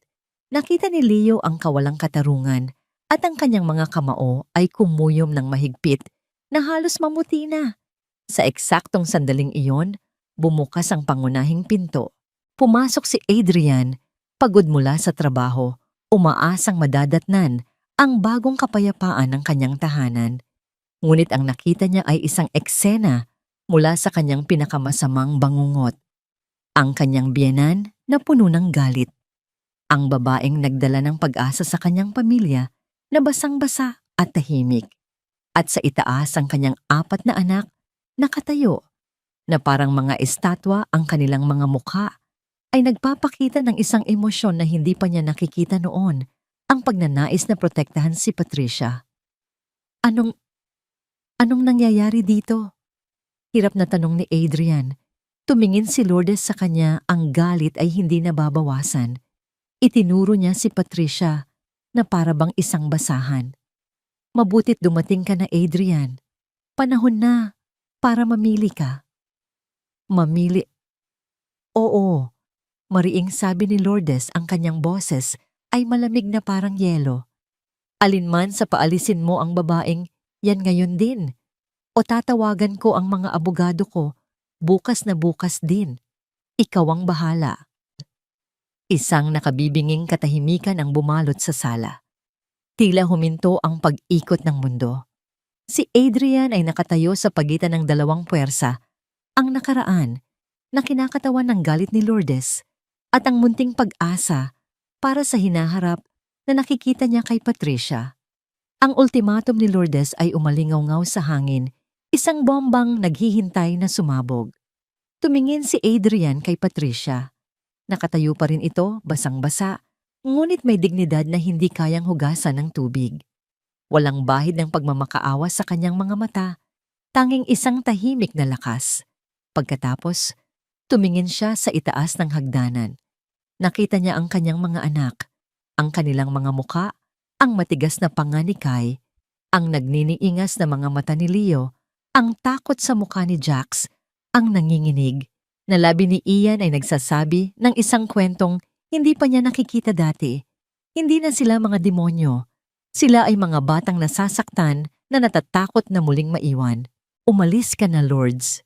Nakita ni Leo ang kawalang katarungan at ang kanyang mga kamao ay kumuyom ng mahigpit na halos mamuti na. Sa eksaktong sandaling iyon, bumukas ang pangunahing pinto. Pumasok si Adrian, pagod mula sa trabaho, umaasang madadatnan ang bagong kapayapaan ng kanyang tahanan. Ngunit ang nakita niya ay isang eksena mula sa kanyang pinakamasamang bangungot. Ang kanyang biyenan na puno ng galit. Ang babaeng nagdala ng pag-asa sa kanyang pamilya na basang-basa at tahimik. At sa itaas ang kanyang 4 na anak nakatayo na parang mga estatwa. Ang kanilang mga mukha ay nagpapakita ng isang emosyon na hindi pa niya nakikita noon, ang pagnanais na protektahan si Patricia. Anong nangyayari dito? Hirap na tanong ni Adrian. Tumingin si Lourdes sa kanya, ang galit ay hindi nababawasan. Itinuro niya si Patricia na para bang isang basahan. "Mabutit dumating ka na, Adrian. Panahon na para mamili ka." "Mamili?" "Oo," mariing sabi ni Lourdes, ang kanyang boses ay malamig na parang yelo. "Alinman sa paalisin mo ang babaeng yan ngayon din, o tatawagan ko ang mga abogado ko bukas na bukas din. Ikaw ang bahala." Isang nakabibinging katahimikan ang bumalot sa sala. Tila huminto ang pag-ikot ng mundo. Si Adrian ay nakatayo sa pagitan ng dalawang puwersa, ang nakaraan na kinakatawan ng galit ni Lourdes at ang munting pag-asa para sa hinaharap na nakikita niya kay Patricia. Ang ultimatum ni Lourdes ay umalingaw-ngaw sa hangin, isang bombang naghihintay na sumabog. Tumingin si Adrian kay Patricia. Nakatayo pa rin ito, basang-basa, ngunit may dignidad na hindi kayang hugasan ng tubig. Walang bahid ng pagmamakaawa sa kanyang mga mata, tanging isang tahimik na lakas. Pagkatapos, tumingin siya sa itaas ng hagdanan. Nakita niya ang kanyang mga anak, ang kanilang mga muka, ang matigas na panga ni Kai, ang nagniniingas na mga mata ni Leo, ang takot sa mukha ni Jax, ang nanginginig. Na labi ni Ian ay nagsasabi ng isang kwentong hindi pa niya nakikita dati. Hindi na sila mga demonyo. Sila ay mga batang nasasaktan na natatakot na muling maiwan. "Umalis ka na, Lourdes,"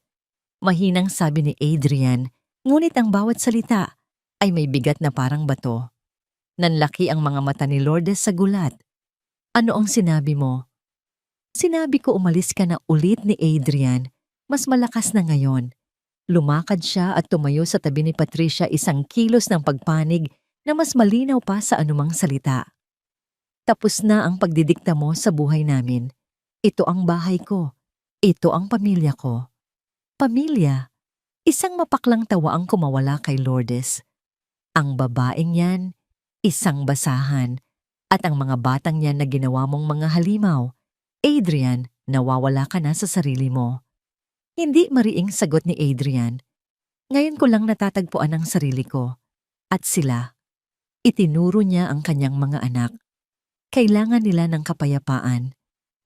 mahinang sabi ni Adrian, ngunit ang bawat salita ay may bigat na parang bato. Nanlaki ang mga mata ni Lourdes sa gulat. "Ano ang sinabi mo?" "Sinabi ko umalis ka na," ulit ni Adrian, mas malakas na ngayon. Lumakad siya at tumayo sa tabi ni Patricia, isang kilos ng pagpanig na mas malinaw pa sa anumang salita. "Tapos na ang pagdidikta mo sa buhay namin. Ito ang bahay ko. Ito ang pamilya ko." Pamilya? Isang mapaklang tawa ang kumawala kay Lourdes. Ang babaeng yan, isang basahan, at ang mga batang yan na ginawa mong mga halimaw. Adrian, nawawala ka na sa sarili mo. Hindi mariing sagot ni Adrian. "Ngayon ko lang natatagpuan ang sarili ko. At sila. Itinuro niya ang kanyang mga anak. Kailangan nila ng kapayapaan.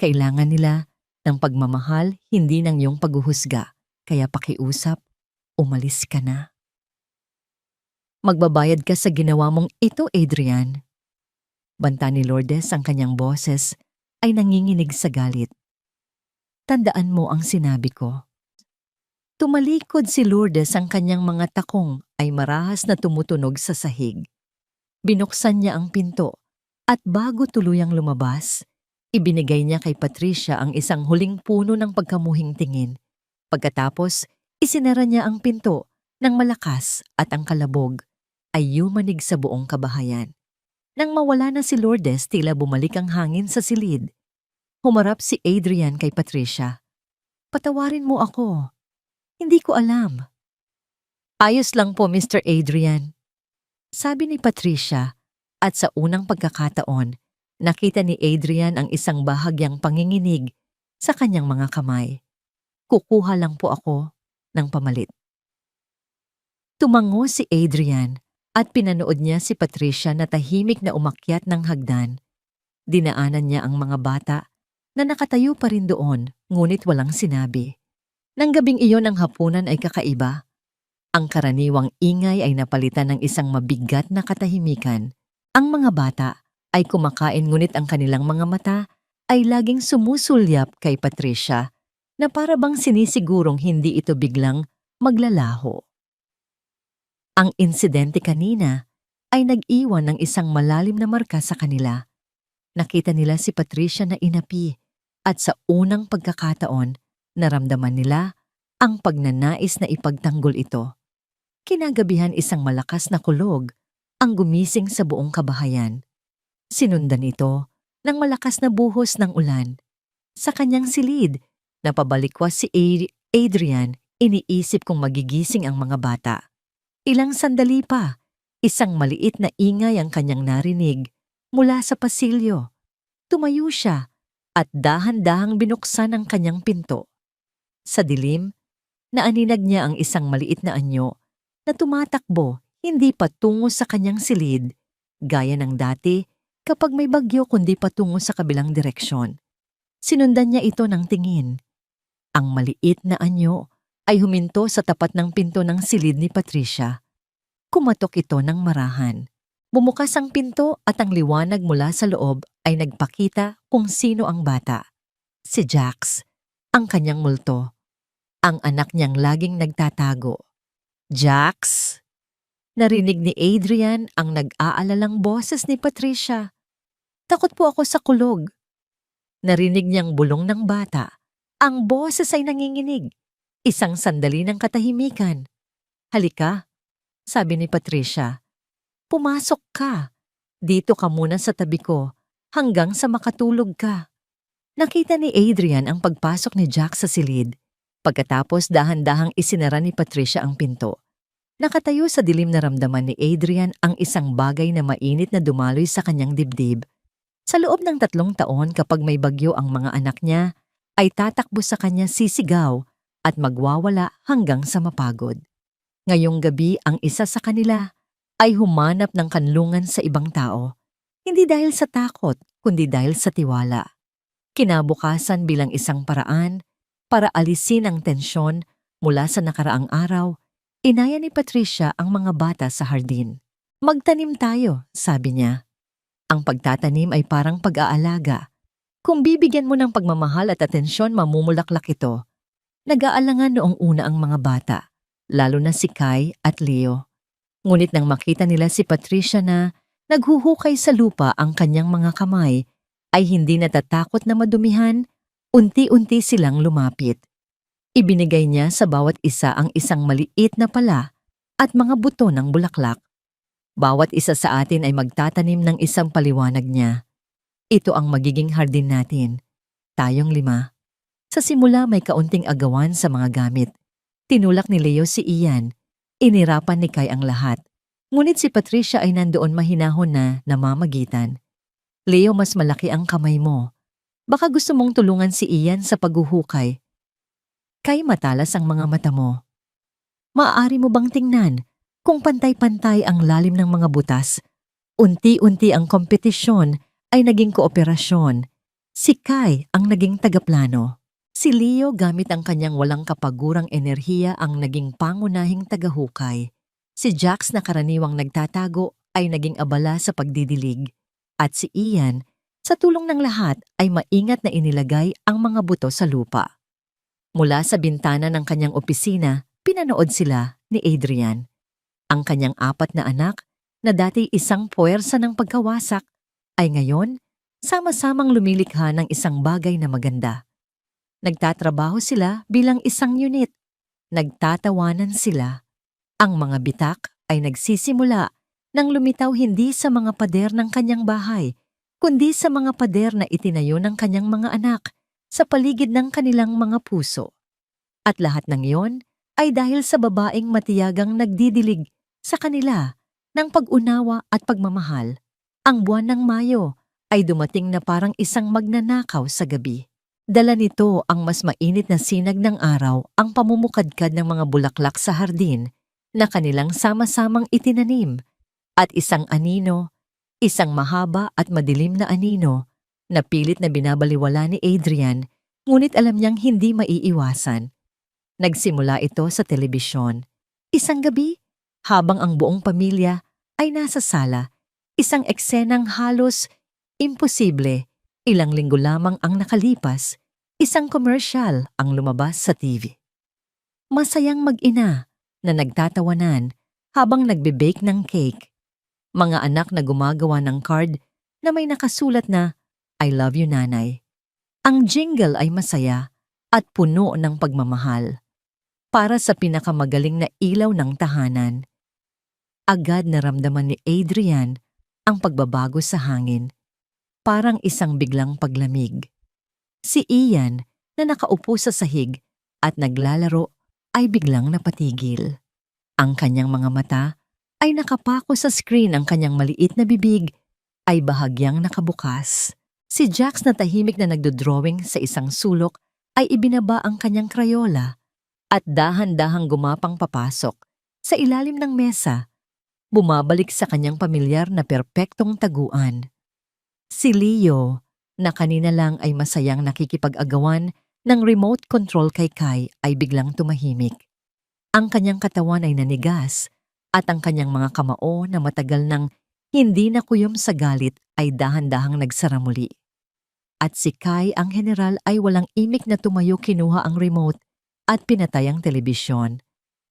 Kailangan nila ng pagmamahal, hindi ng iyong paghuhusga. Kaya pakiusap, umalis ka na. Magbabayad ka sa ginawa mong ito, Adrian. Banta ni Lourdes, ang kanyang boses ay nanginginig sa galit. Tandaan mo ang sinabi ko. Tumalikod si Lourdes, ang kanyang mga takong ay marahas na tumutunog sa sahig. Binuksan niya ang pinto at bago tuluyang lumabas, ibinigay niya kay Patricia ang isang huling puno ng pagkamuhing tingin. Pagkatapos, isinara niya ang pinto ng malakas at ang kalabog ay yumanig sa buong kabahayan. Nang mawala na si Lourdes, tila bumalik ang hangin sa silid. Humarap si Adrian kay Patricia. Patawarin mo ako. Hindi ko alam. Ayos lang po, Mr. Adrian. Sabi ni Patricia, at sa unang pagkakataon, nakita ni Adrian ang isang bahagyang panginginig sa kanyang mga kamay. Kukuha lang po ako ng pamalit. Tumango si Adrian at pinanood niya si Patricia na tahimik na umakyat ng hagdan. Dinaanan niya ang mga bata na nakatayo pa rin doon, ngunit walang sinabi. Nang gabing iyon ang hapunan ay kakaiba. Ang karaniwang ingay ay napalitan ng isang mabigat na katahimikan. Ang mga bata ay kumakain ngunit ang kanilang mga mata ay laging sumusulyap kay Patricia na para bang sinisigurong hindi ito biglang maglalaho. Ang insidente kanina ay nag-iwan ng isang malalim na marka sa kanila. Nakita nila si Patricia na inapi at sa unang pagkakataon, naramdaman nila ang pagnanais na ipagtanggol ito. Kinagabihan isang malakas na kulog ang gumising sa buong kabahayan. Sinundan ito ng malakas na buhos ng ulan. Sa kanyang silid, napabalikwas si Adrian, iniisip kung magigising ang mga bata. Ilang sandali pa, isang maliit na ingay ang kanyang narinig mula sa pasilyo. Tumayo siya at dahan-dahang binuksan ang kanyang pinto. Sa dilim, naaninag niya ang isang maliit na anyo na tumatakbo hindi patungo sa kanyang silid, gaya ng dati kapag may bagyo kundi patungo sa kabilang direksyon. Sinundan niya ito ng tingin. Ang maliit na anyo ay huminto sa tapat ng pinto ng silid ni Patricia. Kumatok ito ng marahan. Bumukas ang pinto at ang liwanag mula sa loob ay nagpakita kung sino ang bata. Si Jax, ang kanyang multo. Ang anak niyang laging nagtatago. Jax? Narinig ni Adrian ang nag-aalalang boses ni Patricia. Takot po ako sa kulog. Narinig niyang bulong ng bata. Ang boses ay nanginginig. Isang sandali ng katahimikan. Halika, sabi ni Patricia. Pumasok ka. Dito ka muna sa tabi ko hanggang sa makatulog ka. Nakita ni Adrian ang pagpasok ni Jax sa silid. Pagkatapos dahan-dahang isinara ni Patricia ang pinto. Nakatayo sa dilim na ramdaman ni Adrian ang isang bagay na mainit na dumaloy sa kanyang dibdib. Sa loob ng 3 taon kapag may bagyo ang mga anak niya, ay tatakbo sa kanya sisigaw at magwawala hanggang sa mapagod. Ngayong gabi ang isa sa kanila ay humanap ng kanlungan sa ibang tao. Hindi dahil sa takot, kundi dahil sa tiwala. Kinabukasan bilang isang paraan, para alisin ang tensyon mula sa nakaraang araw, inaya ni Patricia ang mga bata sa hardin. Magtanim tayo, sabi niya. Ang pagtatanim ay parang pag-aalaga. Kung bibigyan mo ng pagmamahal at atensyon, mamumulaklak ito. Nag-aalangan noong una ang mga bata, lalo na si Kai at Leo. Ngunit nang makita nila si Patricia na naghuhukay sa lupa ang kanyang mga kamay, ay hindi natatakot na madumihan. Unti-unti silang lumapit. Ibinigay niya sa bawat isa ang isang maliit na pala at mga buto ng bulaklak. Bawat isa sa atin ay magtatanim ng isang paliwanag niya. Ito ang magiging hardin natin. Tayong 5. Sa simula may kaunting agawan sa mga gamit. Tinulak ni Leo si Ian. Inirapan ni Kai ang lahat. Ngunit si Patricia ay nandoon mahinahon na namamagitan. Leo, mas malaki ang kamay mo. Baka gusto mong tulungan si Ian sa paghuhukay. Kay matalas ang mga mata mo. Maaari mo bang tingnan kung pantay-pantay ang lalim ng mga butas Unti-unti ang kompetisyon ay naging kooperasyon. Si Kai ang naging tagaplano. Si Leo gamit ang kanyang walang kapagurang enerhiya ang naging pangunahing tagahukay. Si Jax na karaniwang nagtatago ay naging abala sa pagdidilig. At si Ian, sa tulong ng lahat ay maingat na inilagay ang mga buto sa lupa. Mula sa bintana ng kanyang opisina, pinanood sila ni Adrian. Ang kanyang 4 na anak na dati isang puwersa ng pagkawasak ay ngayon sama-samang lumilikha ng isang bagay na maganda. Nagtatrabaho sila bilang isang unit. Nagtatawanan sila. Ang mga bitak ay nagsisimula nang lumitaw hindi sa mga pader ng kanyang bahay, kundi sa mga pader na itinayo ng kanyang mga anak sa paligid ng kanilang mga puso. At lahat ng iyon ay dahil sa babaeng matiyagang nagdidilig sa kanila ng pag-unawa at pagmamahal. Ang buwan ng Mayo ay dumating na parang isang magnanakaw sa gabi. Dala nito ang mas mainit na sinag ng araw ang pamumukadkad ng mga bulaklak sa hardin na kanilang sama-samang itinanim at isang anino, isang mahaba at madilim na anino na pilit na binabaliwala ni Adrian ngunit alam niyang hindi maiiwasan. Nagsimula ito sa telebisyon. Isang gabi, habang ang buong pamilya ay nasa sala, isang eksenang halos imposible. Ilang linggo lamang ang nakalipas, isang komersyal ang lumabas sa TV. Masayang mag-ina na nagtatawanan habang nagbe-bake ng cake. Mga anak na gumagawa ng card na may nakasulat na, "I love you, nanay." Ang jingle ay masaya at puno ng pagmamahal. Para sa pinakamagaling na ilaw ng tahanan. Agad naramdaman ni Adrian ang pagbabago sa hangin. Parang isang biglang paglamig. Si Ian na nakaupo sa sahig at naglalaro ay biglang napatigil. Ang kanyang mga mata ay nakapako sa screen, ang kanyang maliit na bibig ay bahagyang nakabukas. Si Jax na tahimik na nagdodrawing sa isang sulok ay ibinaba ang kanyang krayola at dahan-dahang gumapang papasok sa ilalim ng mesa, bumabalik sa kanyang pamilyar na perpektong taguan. Si Leo, na kanina lang ay masayang nakikipag-agawan ng remote control kay Kai, ay biglang tumahimik. Ang kanyang katawan ay nanigas at ang kanyang mga kamao na matagal nang hindi nakuyom sa galit ay dahan-dahang nagsara muli. At si Kai, ang general, ay walang imik na tumayo, kinuha ang remote at pinatay ang telebisyon.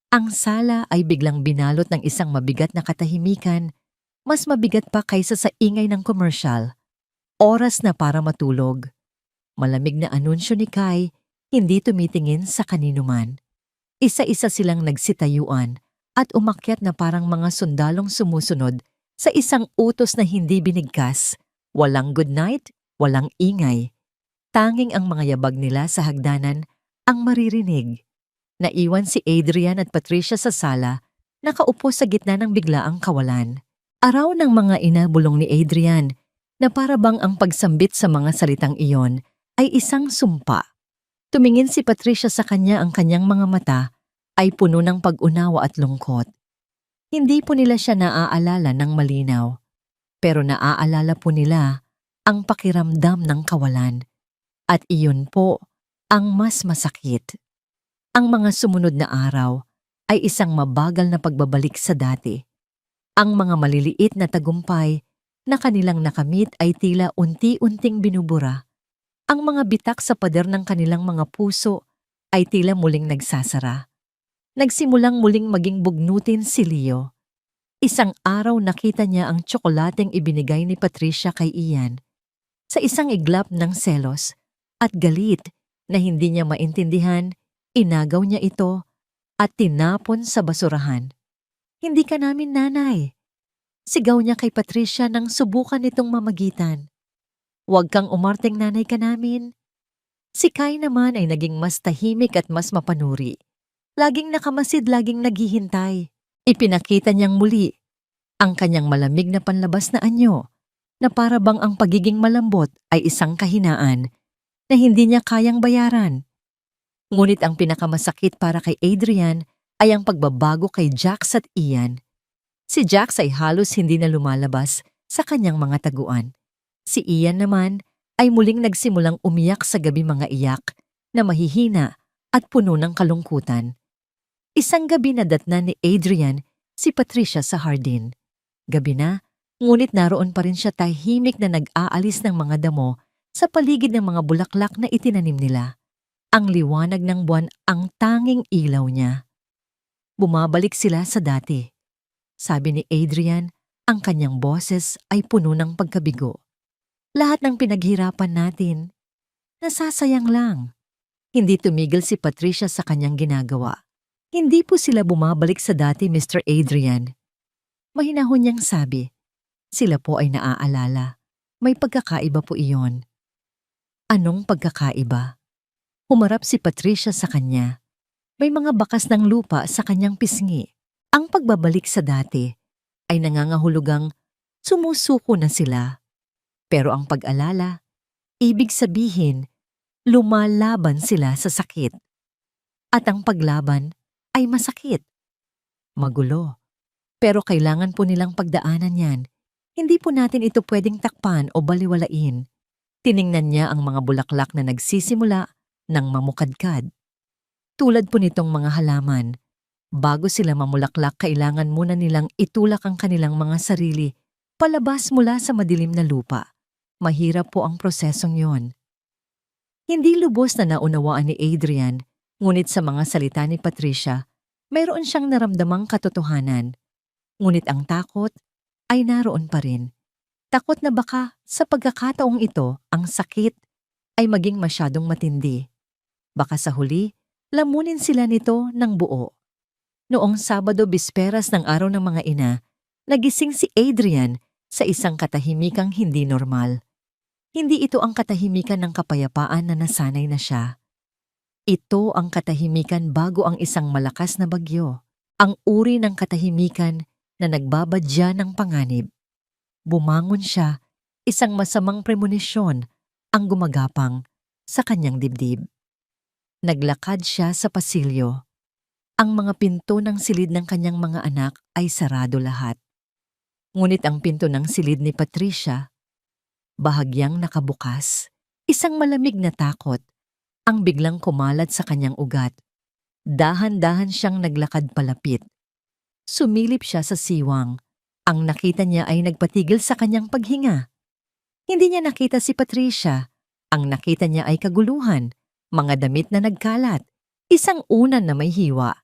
Ang sala ay biglang binalot ng isang mabigat na katahimikan, mas mabigat pa kaysa sa ingay ng komersyal. Oras na para matulog. Malamig na anunsyo ni Kai, hindi tumitingin sa kaninuman. Isa-isa silang nagsitayuan at umakyat na parang mga sundalong sumusunod sa isang utos na hindi binigkas. Walang good night, walang ingay. Tanging ang mga yabag nila sa hagdanan ang maririnig. Naiwan si Adrian at Patricia sa sala, nakaupo sa gitna ng biglaang kawalan. Araw ng mga inabulong ni Adrian, na para bang ang pagsambit sa mga salitang iyon ay isang sumpa. Tumingin si Patricia sa kanya, ang kanyang mga mata ay puno ng pag-unawa at lungkot. Hindi po nila siya naaalala ng malinaw, pero naaalala po nila ang pakiramdam ng kawalan. At iyon po ang mas masakit. Ang mga sumunod na araw ay isang mabagal na pagbabalik sa dati. Ang mga maliliit na tagumpay na kanilang nakamit ay tila unti-unting binubura. Ang mga bitak sa pader ng kanilang mga puso ay tila muling nagsasara. Nagsimulang muling maging bugnutin si Leo. Isang araw nakita niya ang tsokolateng ibinigay ni Patricia kay Ian. Sa isang iglap ng selos at galit na hindi niya maintindihan, inagaw niya ito at tinapon sa basurahan. "Hindi ka namin, nanay." Sigaw niya kay Patricia nang subukan nitong mamagitan. "Huwag kang umarteng, nanay ka namin." Si Kai naman ay naging mas tahimik at mas mapanuri. Laging nakamasid, laging naghihintay. Ipinakita niyang muli ang kanyang malamig na panlabas na anyo, na para bang ang pagiging malambot ay isang kahinaan na hindi niya kayang bayaran. Ngunit ang pinakamasakit para kay Adrian ay ang pagbabago kay Jax at Ian. Si Jax ay halos hindi na lumalabas sa kanyang mga taguan. Si Ian naman ay muling nagsimulang umiyak sa gabi, mga iyak na mahihina at puno ng kalungkutan. Isang gabi na datnan ni Adrian si Patricia sa hardin. Gabi na, ngunit naroon pa rin siya tahimik na nag-aalis ng mga damo sa paligid ng mga bulaklak na itinanim nila. Ang liwanag ng buwan ang tanging ilaw niya. Bumabalik sila sa dati. Sabi ni Adrian, ang kanyang boses ay puno ng pagkabigo. Lahat ng pinaghirapan natin, nasasayang lang. Hindi tumigil si Patricia sa kanyang ginagawa. Hindi po sila bumabalik sa dati, Mr. Adrian. Mahinahon niyang sabi. Sila po ay naaalala. May pagkakaiba po iyon. Anong pagkakaiba? Humarap si Patricia sa kanya. May mga bakas ng lupa sa kanyang pisngi. Ang pagbabalik sa dati ay nangangahulugang sumusuko na sila. Pero ang pag-alala, ibig sabihin, lumalaban sila sa sakit. At ang paglaban ay masakit. Magulo. Pero kailangan po nilang pagdaanan yan. Hindi po natin ito pwedeng takpan o baliwalain. Tiningnan niya ang mga bulaklak na nagsisimula ng mamukadkad. Tulad po nitong mga halaman, bago sila mamulaklak kailangan muna nilang itulak ang kanilang mga sarili palabas mula sa madilim na lupa. Mahirap po ang prosesong yon. Hindi lubos na naunawaan ni Adrian, ngunit sa mga salita ni Patricia, mayroon siyang naramdamang katotohanan. Ngunit ang takot ay naroon pa rin. Takot na baka sa pagkakataong ito ang sakit ay maging masyadong matindi. Baka sa huli, lamunin sila nito ng buo. Noong Sabado bisperas ng araw ng mga ina, nagising si Adrian sa isang katahimikang hindi normal. Hindi ito ang katahimikan ng kapayapaan na nasanay na siya. Ito ang katahimikan bago ang isang malakas na bagyo. Ang uri ng katahimikan na nagbabadya ng panganib. Bumangon siya, isang masamang premonisyon ang gumagapang sa kanyang dibdib. Naglakad siya sa pasilyo. Ang mga pinto ng silid ng kanyang mga anak ay sarado lahat. Ngunit ang pinto ng silid ni Patricia, bahagyang nakabukas. Isang malamig na takot ang biglang kumalat sa kanyang ugat. Dahan-dahan siyang naglakad palapit. Sumilip siya sa siwang. Ang nakita niya ay nagpatigil sa kanyang paghinga. Hindi niya nakita si Patricia. Ang nakita niya ay kaguluhan, mga damit na nagkalat, isang unan na may hiwa.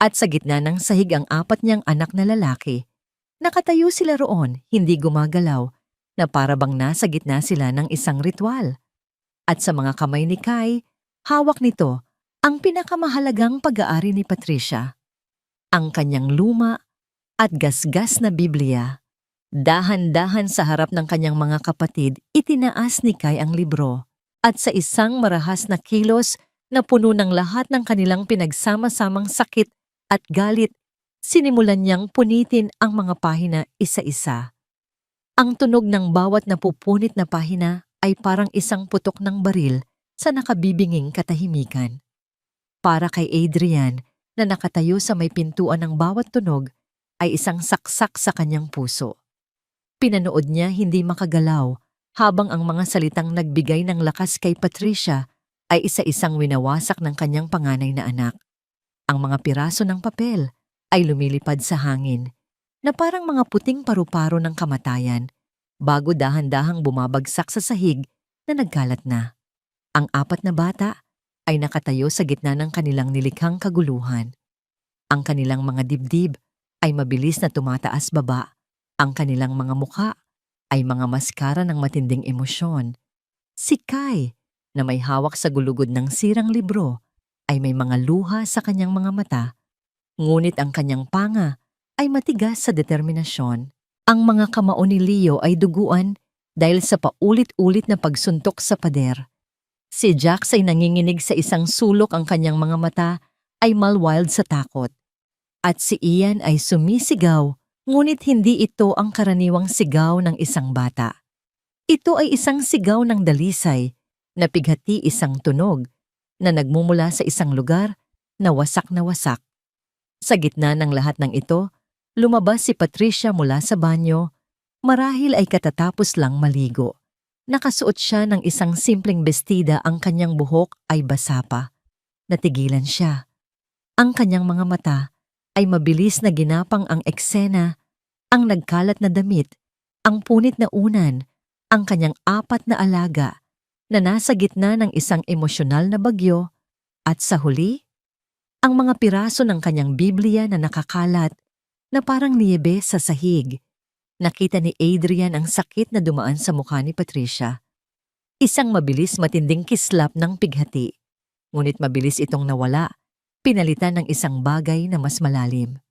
At sa gitna ng sahig ang 4 niyang anak na lalaki. Nakatayo sila roon, hindi gumagalaw, na para bang nasa gitna sila ng isang ritual. At sa mga kamay ni Kai, hawak nito ang pinakamahalagang pag-aari ni Patricia. Ang kanyang luma at gasgas na Biblia. Dahan-dahan sa harap ng kanyang mga kapatid, itinaas ni Kai ang libro. At sa isang marahas na kilos na puno ng lahat ng kanilang pinagsama-samang sakit at galit, sinimulan niyang punitin ang mga pahina isa-isa. Ang tunog ng bawat napupunit na pahina ay parang isang putok ng baril sa nakabibinging katahimikan. Para kay Adrian, na nakatayo sa may pintuan ng bawat tunog, ay isang saksak sa kanyang puso. Pinanood niya hindi makagalaw habang ang mga salitang nagbigay ng lakas kay Patricia ay isa-isang winawasak ng kanyang panganay na anak. Ang mga piraso ng papel ay lumilipad sa hangin na parang mga puting paru-paro ng kamatayan bago dahan-dahang bumabagsak sa sahig na nagkalat na. Ang 4 na bata ay nakatayo sa gitna ng kanilang nilikhang kaguluhan. Ang kanilang mga dibdib ay mabilis na tumataas baba. Ang kanilang mga mukha ay mga maskara ng matinding emosyon. Si Kai, na may hawak sa gulugod ng sirang libro, ay may mga luha sa kanyang mga mata, ngunit ang kanyang panga ay matigas sa determinasyon. Ang mga kamao ni Leo ay duguan dahil sa paulit-ulit na pagsuntok sa pader. Si Jax ay nanginginig sa isang sulok, ang kanyang mga mata ay malwild sa takot. At si Ian ay sumisigaw, ngunit hindi ito ang karaniwang sigaw ng isang bata. Ito ay isang sigaw ng dalisay, na pighati isang tunog, na nagmumula sa isang lugar na wasak na wasak. Sa gitna ng lahat ng ito, lumabas si Patricia mula sa banyo, Marahil ay katatapos lang maligo. Nakasuot siya ng isang simpleng bestida, ang kanyang buhok ay basa pa. Natigilan siya. Ang kanyang mga mata ay mabilis na ginapang ang eksena, ang nagkalat na damit, ang punit na unan, ang kanyang 4 na alaga na nasa gitna ng isang emosyonal na bagyo, at sa huli, ang mga piraso ng kanyang Biblia na nakakalat na parang niyebe sa sahig. Nakita ni Adrian ang sakit na dumaan sa mukha ni Patricia. Isang mabilis matinding kislap ng pighati. Ngunit mabilis itong nawala, pinalitan ng isang bagay na mas malalim.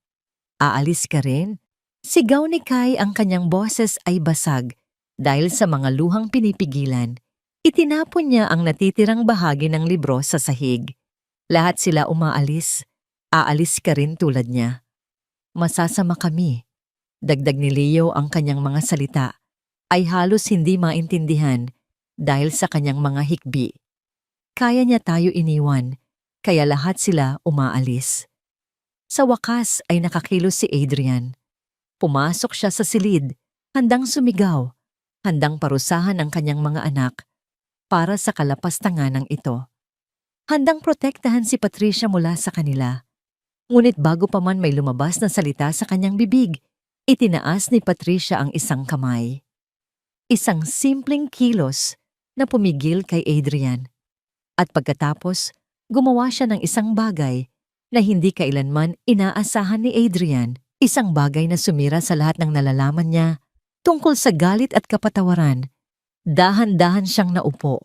"Aalis ka rin?" Sigaw ni Kai, ang kanyang boses ay basag dahil sa mga luhang pinipigilan. Itinapon niya ang natitirang bahagi ng libro sa sahig. Lahat sila umaalis. "Aalis ka rin tulad niya." "Masasama kami." Dagdag ni Leo, ang kanyang mga salita ay halos hindi maintindihan dahil sa kanyang mga hikbi. Kaya niya tayo iniwan, kaya lahat sila umaalis. Sa wakas ay nakakilos si Adrian. Pumasok siya sa silid, handang sumigaw, handang parusahan ang kanyang mga anak para sa kalapastanganang ito. Handang protektahan si Patricia mula sa kanila. Ngunit bago pa man may lumabas na salita sa kanyang bibig, itinaas ni Patricia ang isang kamay. Isang simpleng kilos na pumigil kay Adrian. At pagkatapos, gumawa siya ng isang bagay na hindi kailanman inaasahan ni Adrian. Isang bagay na sumira sa lahat ng nalalaman niya tungkol sa galit at kapatawaran. Dahan-dahan siyang naupo,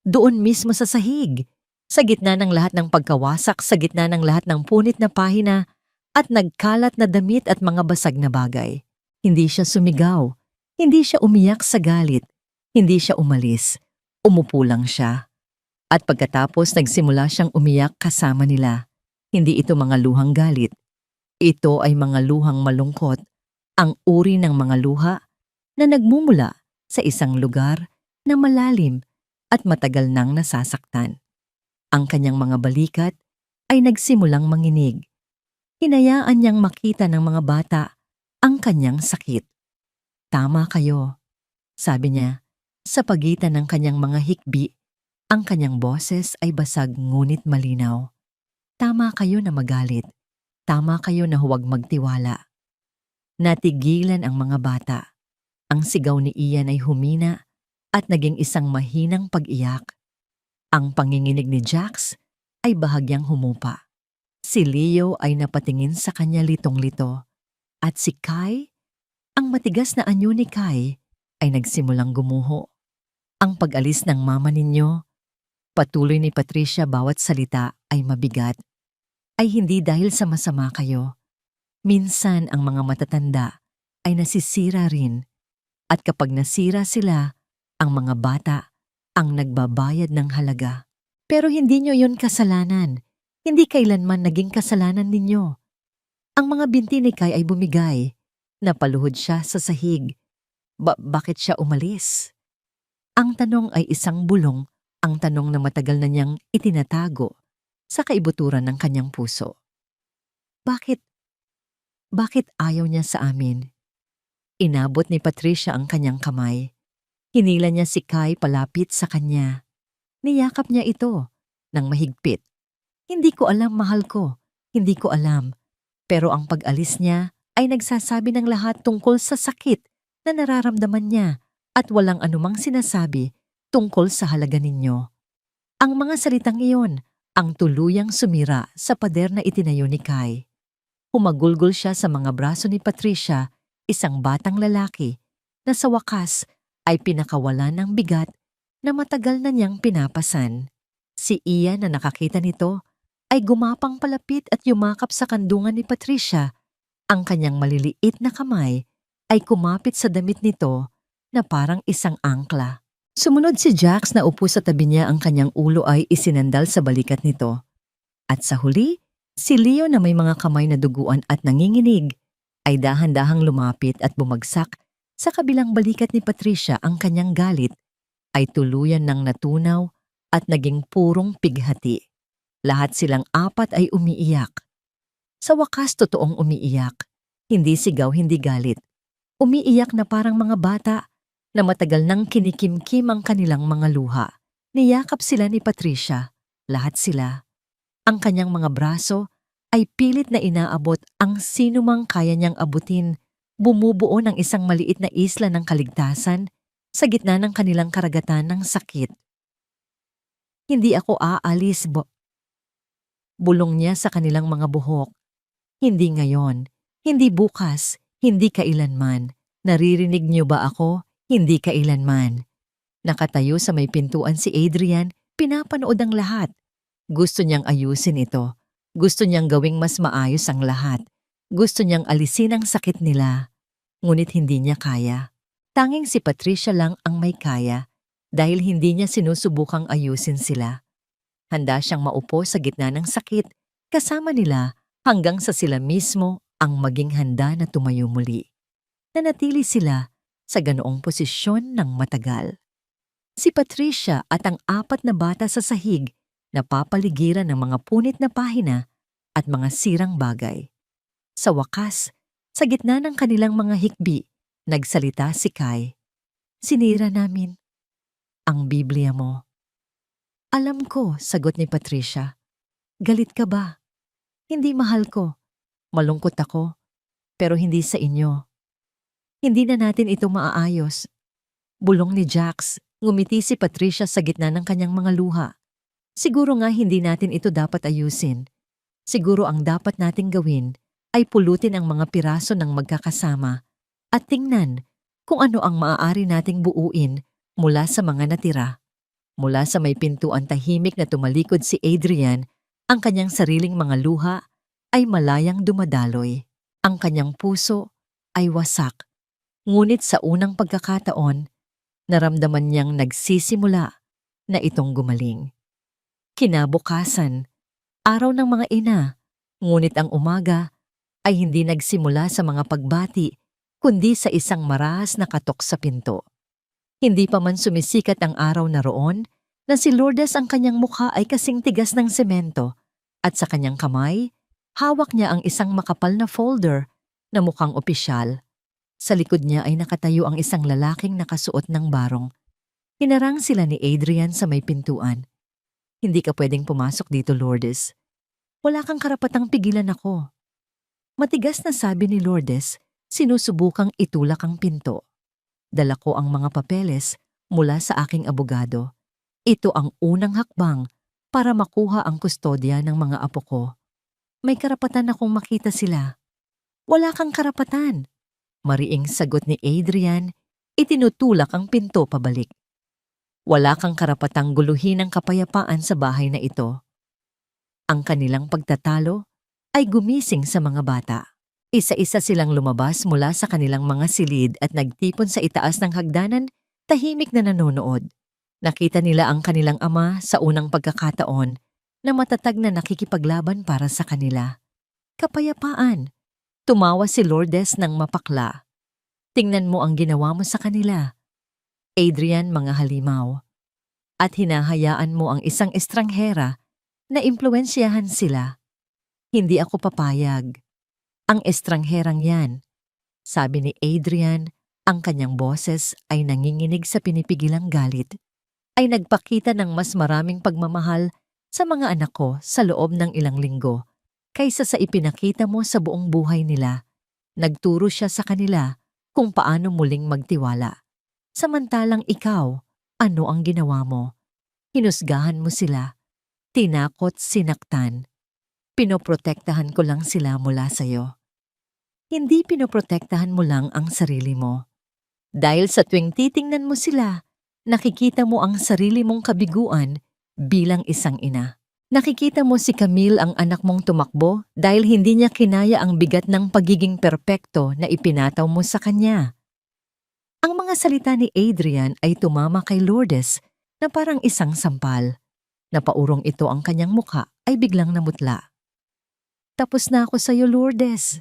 doon mismo sa sahig, sa gitna ng lahat ng pagkawasak, sa gitna ng lahat ng punit na pahina at nagkalat na damit at mga basag na bagay. Hindi siya sumigaw, hindi siya umiyak sa galit, hindi siya umalis. Umupo lang siya. At pagkatapos nagsimula siyang umiyak kasama nila. Hindi ito mga luhang galit. Ito ay mga luhang malungkot, ang uri ng mga luha na nagmumula sa isang lugar na malalim at matagal nang nasasaktan. Ang kanyang mga balikat ay nagsimulang manginig. Hinayaan niyang makita ng mga bata ang kanyang sakit. "Tama kayo," sabi niya. Sa pagitan ng kanyang mga hikbi, ang kanyang boses ay basag ngunit malinaw. "Tama kayo na magalit. Tama kayo na huwag magtiwala." Natigilan ang mga bata. Ang sigaw ni Ian ay humina at naging isang mahinang pag-iyak. Ang panginginig ni Jax ay bahagyang humupa. Si Leo ay napatingin sa kanya litong-lito. At si Kai, ang matigas na anyo ni Kai, ay nagsimulang gumuho. "Ang pag-alis ng mama ninyo," patuloy ni Patricia, bawat salita ay mabigat, "ay hindi dahil sa masama kayo. Minsan ang mga matatanda ay nasisira rin. At kapag nasira sila, ang mga bata ang nagbabayad ng halaga. Pero hindi nyo yun kasalanan. Hindi kailanman naging kasalanan ninyo." Ang mga binti ni Kai ay bumigay. Napaluhod siya sa sahig. Bakit siya umalis? Ang tanong ay isang bulong, ang tanong na matagal na niyang itinatago sa kaibuturan ng kanyang puso. Bakit? Bakit ayaw niya sa amin? Inabot ni Patricia ang kanyang kamay. Hinila niya si Kai palapit sa kanya. Niyakap niya ito ng mahigpit. "Hindi ko alam, mahal ko. Hindi ko alam." Pero ang pag-alis niya ay nagsasabi ng lahat tungkol sa sakit na nararamdaman niya at walang anumang sinasabi tungkol sa halaga ninyo. Ang mga salitang iyon ang tuluyang sumira sa pader na itinayo ni Kai. Humagulgol siya sa mga braso ni Patricia, isang batang lalaki na sa wakas ay pinakawalan ng bigat na matagal na niyang pinapasan. Si Ian na nakakita nito ay gumapang palapit at yumakap sa kandungan ni Patricia. Ang kanyang maliliit na kamay ay kumapit sa damit nito na parang isang angkla. Sumunod si Jax na upo sa tabi niya, ang kanyang ulo ay isinandal sa balikat nito. At sa huli, si Leo na may mga kamay na duguan at nanginginig ay dahan-dahang lumapit at bumagsak sa kabilang balikat ni Patricia. Ang kanyang galit ay tuluyan ng natunaw at naging purong pighati. Lahat silang 4 ay umiiyak. Sa wakas, totoong umiiyak. Hindi sigaw, hindi galit. Umiiyak na parang mga bata na matagal nang kinikimkim ang kanilang mga luha. Niyakap sila ni Patricia, lahat sila. Ang kanyang mga braso ay pilit na inaabot ang sinumang kaya niyang abutin, bumubuo ng isang maliit na isla ng kaligtasan sa gitna ng kanilang karagatan ng sakit. Hindi ako aalis, bulong niya sa kanilang mga buhok. Hindi ngayon, hindi bukas, hindi kailanman. Naririnig niyo ba ako? Hindi kailanman. Nakatayo sa may pintuan si Adrian, pinapanood ang lahat. Gusto niyang ayusin ito. Gusto niyang gawing mas maayos ang lahat. Gusto niyang alisin ang sakit nila. Ngunit hindi niya kaya. Tanging si Patricia lang ang may kaya dahil hindi niya sinusubukang ayusin sila. Handa siyang maupo sa gitna ng sakit kasama nila hanggang sa sila mismo ang maging handa na tumayo muli. Nanatili sila sa ganoong posisyon ng matagal. Si Patricia at ang 4 na bata sa sahig napapaligiran ng mga punit na pahina at mga sirang bagay. Sa wakas, sa gitna ng kanilang mga hikbi, nagsalita si Kai. Sinira namin ang Biblia mo. Alam ko, sagot ni Patricia. Galit ka ba? Hindi mahal ko. Malungkot ako, pero hindi sa inyo. Hindi na natin ito maaayos. Bulong ni Jax, ngumiti si Patricia sa gitna ng kanyang mga luha. Siguro nga hindi natin ito dapat ayusin. Siguro ang dapat nating gawin ay pulutin ang mga piraso ng magkakasama at tingnan kung ano ang maaari nating buuin mula sa mga natira. Mula sa may pintuan tahimik na tumalikod si Adrian, ang kanyang sariling mga luha ay malayang dumadaloy. Ang kanyang puso ay wasak. Ngunit sa unang pagkakataon, naramdaman niyang nagsisimula na itong gumaling. Kinabukasan, araw ng mga ina, ngunit ang umaga ay hindi nagsimula sa mga pagbati kundi sa isang marahas na katok sa pinto. Hindi pa man sumisikat ang araw na roon na si Lourdes ang kanyang mukha ay kasing tigas ng semento at sa kanyang kamay, hawak niya ang isang makapal na folder na mukhang opisyal. Sa likod niya ay nakatayo ang isang lalaking nakasuot ng barong. Hinarang sila ni Adrian sa may pintuan. Hindi ka pwedeng pumasok dito, Lourdes. Wala kang karapatang pigilan ako. Matigas na sabi ni Lourdes, sinusubukang itulak ang pinto. Dala ko ang mga papeles mula sa aking abogado. Ito ang unang hakbang para makuha ang kustodya ng mga apo ko. May karapatan akong makita sila. Wala kang karapatan. Mariing sagot ni Adrian, itinutulak ang pinto pabalik. Wala kang karapatang guluhin ang kapayapaan sa bahay na ito. Ang kanilang pagtatalo ay gumising sa mga bata. Isa-isa silang lumabas mula sa kanilang mga silid at nagtipon sa itaas ng hagdanan, tahimik na nanonood. Nakita nila ang kanilang ama sa unang pagkakataon na matatag na nakikipaglaban para sa kanila. Kapayapaan. Tumawa si Lourdes ng mapakla. Tingnan mo ang ginawa mo sa kanila. Adrian, mga halimaw. At hinahayaan mo ang isang estranghera na impluwensyahan sila. Hindi ako papayag. Ang estrangherang yan, sabi ni Adrian, ang kanyang boses ay nanginginig sa pinipigilang galit, ay nagpakita ng mas maraming pagmamahal sa mga anak ko sa loob ng ilang linggo kaysa sa ipinakita mo sa buong buhay nila. Nagturo siya sa kanila kung paano muling magtiwala. Samantalang ikaw, ano ang ginawa mo? Hinusgahan mo sila, tinakot, sinaktan. Pinoprotektahan ko lang sila mula sa'yo. Hindi pinoprotektahan mo lang ang sarili mo. Dahil sa tuwing titingnan mo sila, nakikita mo ang sarili mong kabiguan bilang isang ina. Nakikita mo si Camille, ang anak mong tumakbo dahil hindi niya kinaya ang bigat ng pagiging perpekto na ipinataw mo sa kanya. Ang mga salita ni Adrian ay tumama kay Lourdes na parang isang sampal. Napaurong ito ang kanyang mukha ay biglang namutla. Tapos na ako sa'yo, Lourdes.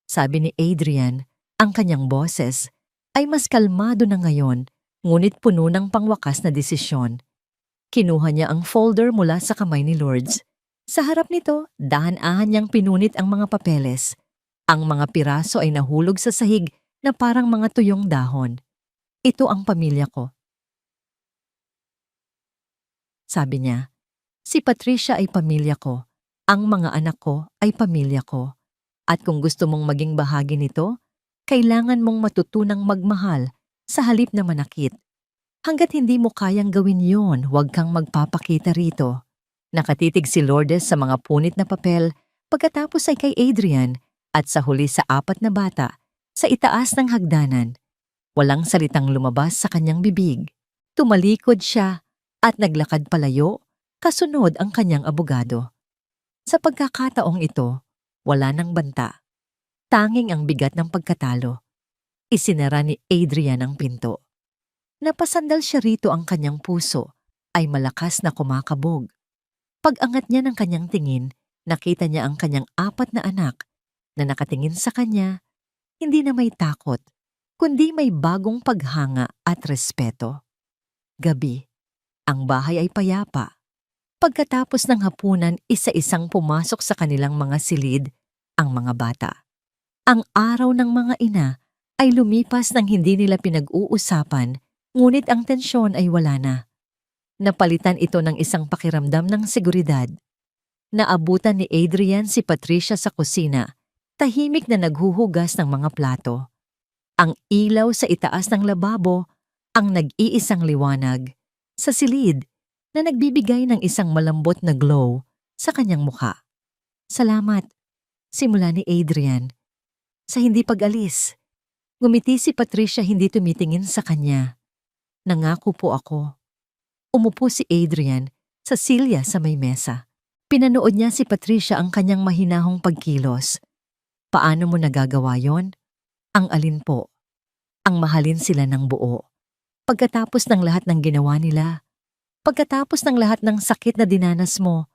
Sabi ni Adrian, ang kanyang boses ay mas kalmado na ngayon, ngunit puno ng pangwakas na desisyon. Kinuha niya ang folder mula sa kamay ni Lourdes. Sa harap nito, dahan-dahan niyang pinunit ang mga papeles. Ang mga piraso ay nahulog sa sahig na parang mga tuyong dahon. Ito ang pamilya ko, sabi niya. Si Patricia ay pamilya ko. Ang mga anak ko ay pamilya ko. At kung gusto mong maging bahagi nito, kailangan mong matutunang magmahal sa halip na manakit. Hanggat hindi mo kayang gawin yon, huwag kang magpapakita rito. Nakatitig si Lourdes sa mga punit na papel, pagkatapos ay kay Adrian at sa huli sa 4 na bata sa itaas ng hagdanan. Walang salitang lumabas sa kanyang bibig. Tumalikod siya at naglakad palayo, kasunod ang kanyang abogado. Sa pagkakataong ito, wala nang banta. Tanging ang bigat ng pagkatalo. Isinara ni Adrian ang pinto. Napasandal siya rito, ang kanyang puso ay malakas na kumakabog. Pag-angat niya ng kanyang tingin, nakita niya ang kanyang 4 na anak na nakatingin sa kanya, hindi na may takot, kundi may bagong paghanga at respeto. Gabi, ang bahay ay payapa. Pagkatapos ng hapunan, isa-isang pumasok sa kanilang mga silid ang mga bata. Ang araw ng mga ina ay lumipas nang hindi nila pinag-uusapan, ngunit ang tensyon ay wala na. Napalitan ito ng isang pakiramdam ng seguridad. Naabutan ni Adrian si Patricia sa kusina, tahimik na naghuhugas ng mga plato. Ang ilaw sa itaas ng lababo ang nag-iisang liwanag sa silid na nagbibigay ng isang malambot na glow sa kanyang mukha. Salamat, simula ni Adrian. Sa hindi pag-alis, ngumiti si Patricia, hindi tumitingin sa kanya. Nangako po ako. Umupo si Adrian sa silya sa may mesa. Pinanood niya si Patricia ang kanyang mahinahong pagkilos. Paano mo nagagawa yon? Ang alin po? Ang mahalin sila ng buo. Pagkatapos ng lahat ng ginawa nila, pagkatapos ng lahat ng sakit na dinanas mo,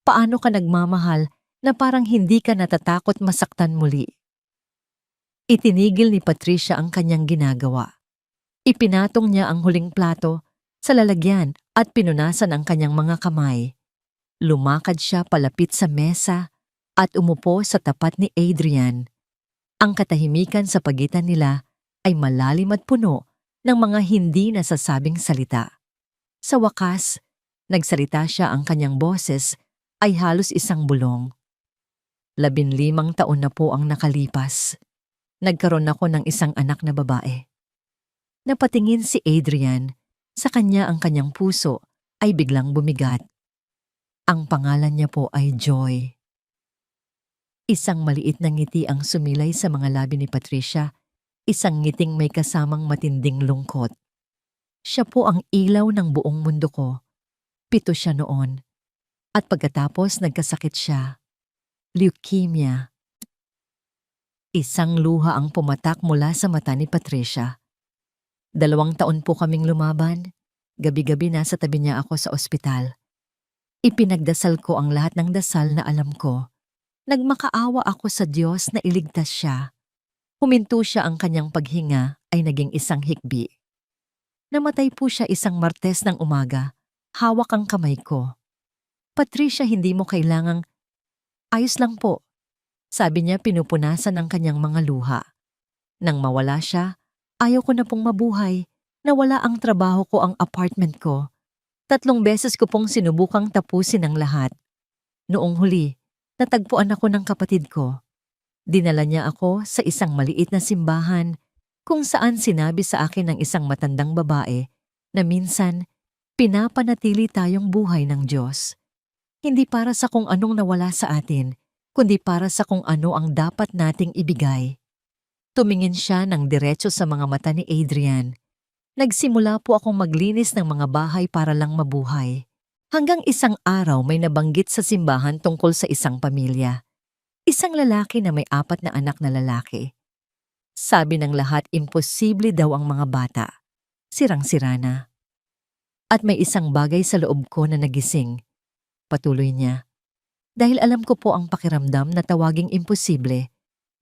paano ka nagmamahal na parang hindi ka natatakot masaktan muli? Itinigil ni Patricia ang kanyang ginagawa. Ipinatong niya ang huling plato sa lalagyan at pinunasan ang kanyang mga kamay. Lumakad siya palapit sa mesa at umupo sa tapat ni Adrian. Ang katahimikan sa pagitan nila ay malalim at puno ng mga hindi nasasabing salita. Sa wakas, nagsalita siya, ang kanyang boses ay halos isang bulong. 15 taon na po ang nakalipas. Nagkaroon ako ng isang anak na babae. Napatingin si Adrian, sa kanya ang kanyang puso ay biglang bumigat. Ang pangalan niya po ay Joy. Isang maliit na ngiti ang sumilay sa mga labi ni Patricia, isang ngiting may kasamang matinding lungkot. Siya po ang ilaw ng buong mundo ko. 7 siya noon. At pagkatapos nagkasakit siya. Leukemia. Isang luha ang pumatak mula sa mata ni Patricia. 2 taon po kaming lumaban. Gabi-gabi nasa tabi niya ako sa ospital. Ipinagdasal ko ang lahat ng dasal na alam ko. Nagmakaawa ako sa Diyos na iligtas siya. Huminto siya, ang kanyang paghinga ay naging isang hikbi. Namatay po siya isang Martes ng umaga. Hawak ang kamay ko. Patricia, hindi mo kailangang... Ayos lang po. Sabi niya, pinupunasan ang kanyang mga luha. Nang mawala siya, ayaw ko na pong mabuhay. Nawala ang trabaho ko, ang apartment ko. 3 beses ko pong sinubukang tapusin ang lahat. Noong huli, natagpuan ako ng kapatid ko. Dinala niya ako sa isang maliit na simbahan kung saan sinabi sa akin ng isang matandang babae na minsan pinapanatili tayong buhay ng Diyos. Hindi para sa kung anong nawala sa atin, kundi para sa kung ano ang dapat nating ibigay. Tumingin siya ng diretso sa mga mata ni Adrian. Nagsimula po akong maglinis ng mga bahay para lang mabuhay. Hanggang isang araw may nabanggit sa simbahan tungkol sa isang pamilya. Isang lalaki na may 4 na anak na lalaki. Sabi ng lahat, imposible daw ang mga bata. Sirang-sira na. At may isang bagay sa loob ko na nagising. Patuloy niya. Dahil alam ko po ang pakiramdam na tawaging imposible,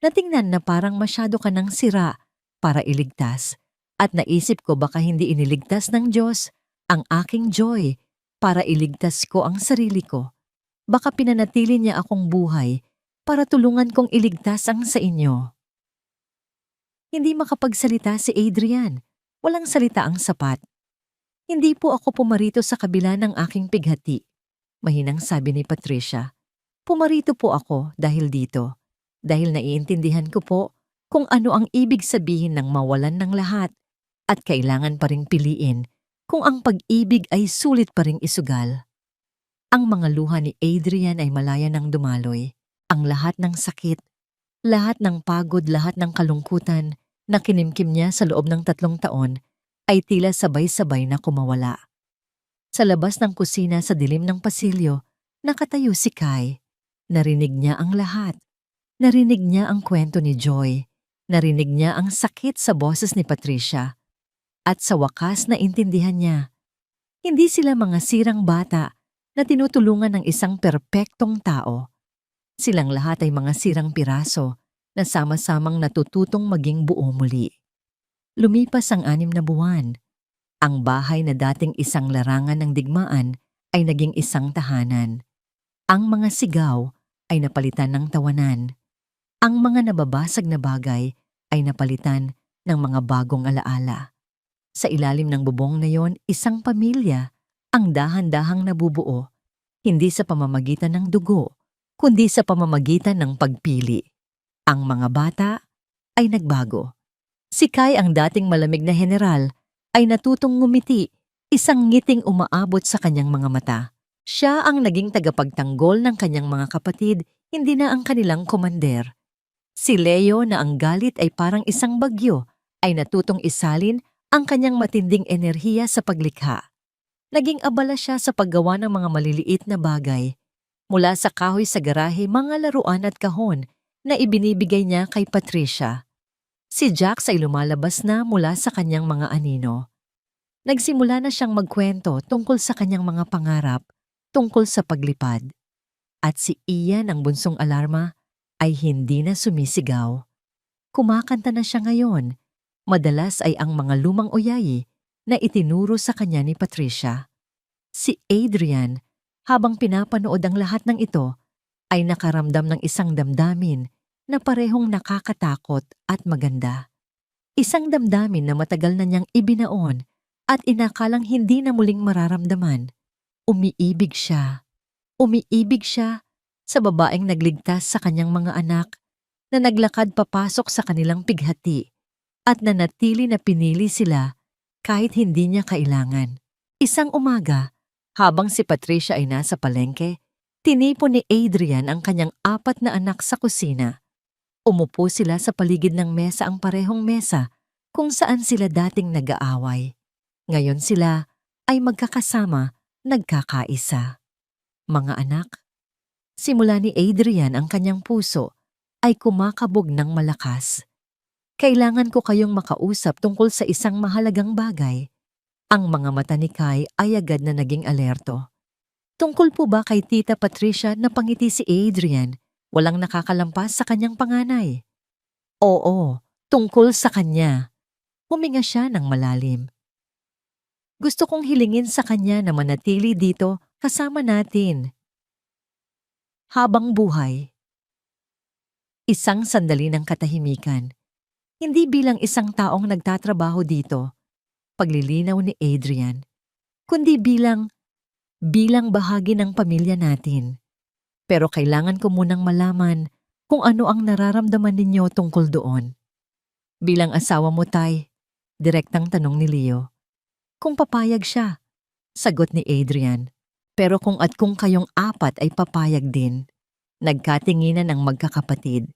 natingnan na parang masyado ka nang sira para iligtas. At naisip ko, baka hindi iniligtas ng Diyos ang aking Joy para iligtas ko ang sarili ko. Baka pinanatili niya akong buhay para tulungan kong iligtas ang sa inyo. Hindi makapagsalita si Adrian. Walang salita ang sapat. Hindi po ako pumarito sa kabila ng aking pighati. Mahinang sabi ni Patricia. Pumarito po ako dahil dito. Dahil naiintindihan ko po kung ano ang ibig sabihin ng mawalan ng lahat at kailangan pa ring piliin kung ang pag-ibig ay sulit pa ring isugal. Ang mga luha ni Adrian ay malaya ng dumaloy. Ang lahat ng sakit, lahat ng pagod, lahat ng kalungkutan na kinimkim niya sa loob ng 3 taon ay tila sabay-sabay na kumawala. Sa labas ng kusina sa dilim ng pasilyo, nakatayo si Kai. Narinig niya ang lahat. Narinig niya ang kwento ni Joy. Narinig niya ang sakit sa boses ni Patricia. At sa wakas na intindihan niya, hindi sila mga sirang bata na tinutulungan ng isang perpektong tao. Silang lahat ay mga sirang piraso na sama-samang natututong maging buo muli. Lumipas ang 6 na buwan. Ang bahay na dating isang larangan ng digmaan ay naging isang tahanan. Ang mga sigaw ay napalitan ng tawanan. Ang mga nababasag na bagay ay napalitan ng mga bagong alaala. Sa ilalim ng bubong na yon, isang pamilya ang dahan-dahang nabubuo, hindi sa pamamagitan ng dugo, kundi sa pamamagitan ng pagpili. Ang mga bata ay nagbago. Si Kai, ang dating malamig na general, ay natutong ngumiti, isang ngiting umaabot sa kanyang mga mata. Siya ang naging tagapagtanggol ng kanyang mga kapatid, hindi na ang kanilang komander. Si Leo, na ang galit ay parang isang bagyo, ay natutong isalin ang kanyang matinding enerhiya sa paglikha. Naging abala siya sa paggawa ng mga maliliit na bagay. Mula sa kahoy sa garahe, mga laruan at kahon na ibinibigay niya kay Patricia. Si Jax ay lumalabas na mula sa kanyang mga anino. Nagsimula na siyang magkwento tungkol sa kanyang mga pangarap, tungkol sa paglipad. At si Ian, ang bunsong alarma, ay hindi na sumisigaw. Kumakanta na siya ngayon. Madalas ay ang mga lumang oyayi na itinuro sa kanya ni Patricia. Si Adrian, habang pinapanood ang lahat ng ito, ay nakaramdam ng isang damdamin na parehong nakakatakot at maganda. Isang damdamin na matagal na niyang ibinaon at inakalang hindi na muling mararamdaman. Umiibig siya. Umiibig siya sa babaeng nagligtas sa kanyang mga anak na naglakad papasok sa kanilang pighati at nanatili na pinili sila kahit hindi niya kailangan. Isang umaga, habang si Patricia ay nasa palengke, tinipon ni Adrian ang kanyang 4 na anak sa kusina. Umupo sila sa paligid ng mesa, ang parehong mesa kung saan sila dating nag-aaway. Ngayon sila ay magkakasama, nagkakaisa. Mga anak, simula ni Adrian, ang kanyang puso ay kumakabog ng malakas. Kailangan ko kayong makausap tungkol sa isang mahalagang bagay. Ang mga mata ni Kai ay agad na naging alerto. Tungkol po ba kay Tita Patricia? Napangiti si Adrian. Walang nakakalampas sa kanyang panganay. Oo, tungkol sa kanya. Huminga siya ng malalim. Gusto kong hilingin sa kanya na manatili dito kasama natin. Habang buhay. Isang sandali ng katahimikan. Hindi bilang isang taong nagtatrabaho dito, paglilinaw ni Adrian, kundi bilang bahagi ng pamilya natin. Pero kailangan ko munang malaman kung ano ang nararamdaman ninyo tungkol doon. Bilang asawa mo, Tay, direktang tanong ni Leo. Kung papayag siya, sagot ni Adrian. Pero kung kayong 4 ay papayag din. Nagkatinginan ang magkakapatid.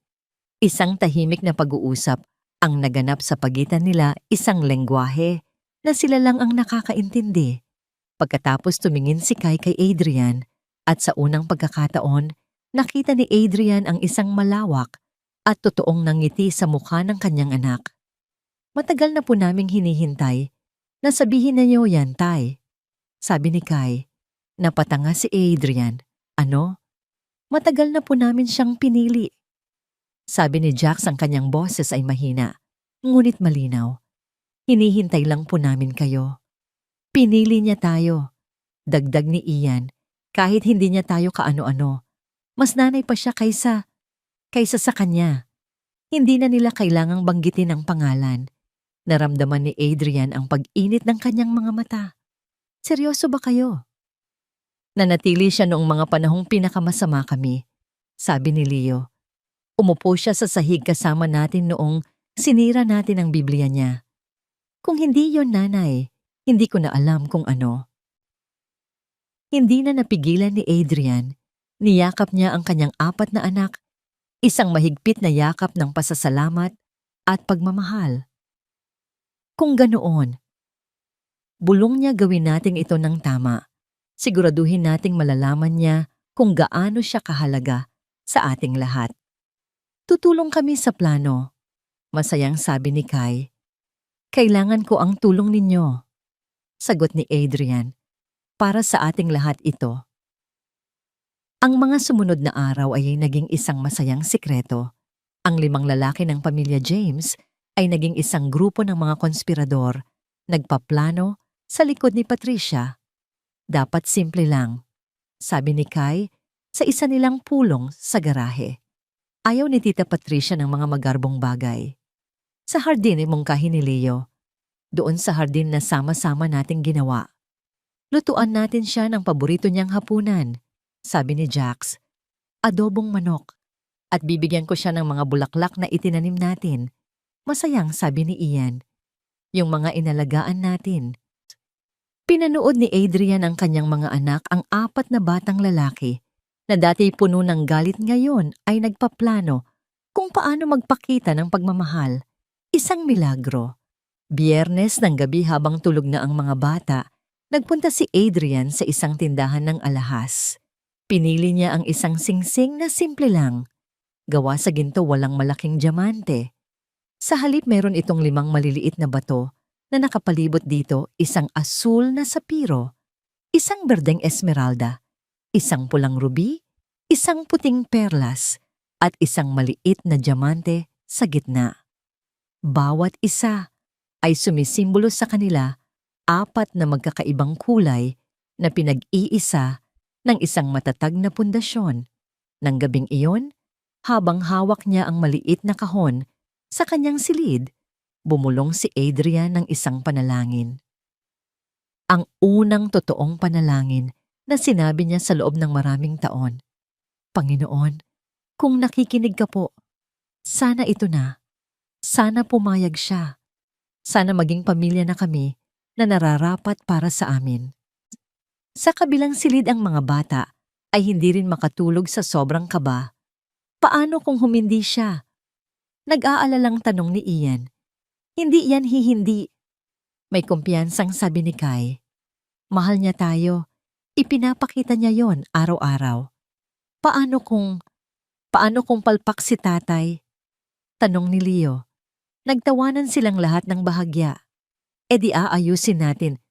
Isang tahimik na pag-uusap ang naganap sa pagitan nila, isang lengguwahe na sila lang ang nakakaintindi. Pagkatapos tumingin si Kai kay Adrian, at sa unang pagkakataon, nakita ni Adrian ang isang malawak at totoong nangiti sa mukha ng kanyang anak. Matagal na po naming hinihintay na sabihin na niyo yan, Tay. Sabi ni Kai. Napatanga si Adrian. Ano? Matagal na po namin siyang pinili. Sabi ni Jax, ang kanyang boses ay mahina, ngunit malinaw. Hinihintay lang po namin kayo. Pinili niya tayo. Dagdag ni Ian. Kahit hindi niya tayo kaano-ano, mas nanay pa siya kaysa sa kanya. Hindi na nila kailangang banggitin ang pangalan. Naramdaman ni Adrian ang pag-init ng kanyang mga mata. Seryoso ba kayo? Nanatili siya noong mga panahong pinakamasama kami, sabi ni Leo. Umupo siya sa sahig kasama natin noong sinira natin ang Biblia niya. Kung hindi yon, nanay, hindi ko na alam kung ano. Hindi na napigilan ni Adrian. Niyakap niya ang kanyang 4 na anak, isang mahigpit na yakap ng pasasalamat at pagmamahal. Kung ganoon, bulong niya gawin natin ito ng tama. Siguraduhin nating malalaman niya kung gaano siya kahalaga sa ating lahat. Tutulong kami sa plano, masayang sabi ni Kai. Kailangan ko ang tulong ninyo, sagot ni Adrian. Para sa ating lahat ito. Ang mga sumunod na araw ay naging isang masayang sikreto. Ang 5 lalaki ng pamilya James ay naging isang grupo ng mga konspirador, nagpaplano sa likod ni Patricia. Dapat simple lang, sabi ni Kai sa isa nilang pulong sa garahe. Ayaw ni Tita Patricia ng mga magarbong bagay. Sa hardin imungkahi ni Leo. Doon sa hardin na sama-sama nating ginawa. Lutuan natin siya ng paborito niyang hapunan, sabi ni Jax. Adobong manok. At bibigyan ko siya ng mga bulaklak na itinanim natin. Masayang sabi ni Ian. Yung mga inalagaan natin. Pinanood ni Adrian ang kanyang mga anak ang 4 na batang lalaki na dati puno ng galit ngayon ay nagpaplano kung paano magpakita ng pagmamahal. Isang milagro. Biyernes ng gabi habang tulog na ang mga bata, nagpunta si Adrian sa isang tindahan ng alahas. Pinili niya ang isang singsing na simple lang. Gawa sa ginto walang malaking diamante. Sa halip meron itong 5 maliliit na bato na nakapalibot dito, isang asul na sapiro, isang berdeng esmeralda, isang pulang ruby, isang puting perlas, at isang maliit na diamante sa gitna. Bawat isa ay sumisimbolo sa kanila 4 na magkakaibang kulay na pinag-iisa ng isang matatag na pundasyon. Nang gabing iyon, habang hawak niya ang maliit na kahon sa kanyang silid, bumulong si Adrian ng isang panalangin. Ang unang totoong panalangin na sinabi niya sa loob ng maraming taon. Panginoon, kung nakikinig ka po, sana ito na. Sana pumayag siya. Sana maging pamilya na kami na nararapat para sa amin. Sa kabilang silid ang mga bata ay hindi rin makatulog sa sobrang kaba. Paano kung humindi siya? Nag-aalalang tanong ni Ian. Hindi yan hihindi. May kumpiyansang sabi ni Kai. Mahal niya tayo. Ipinapakita niya yon araw-araw. Paano kung palpak si tatay? Tanong ni Leo. Nagtawanan silang lahat ng bahagya. E di aayusin natin.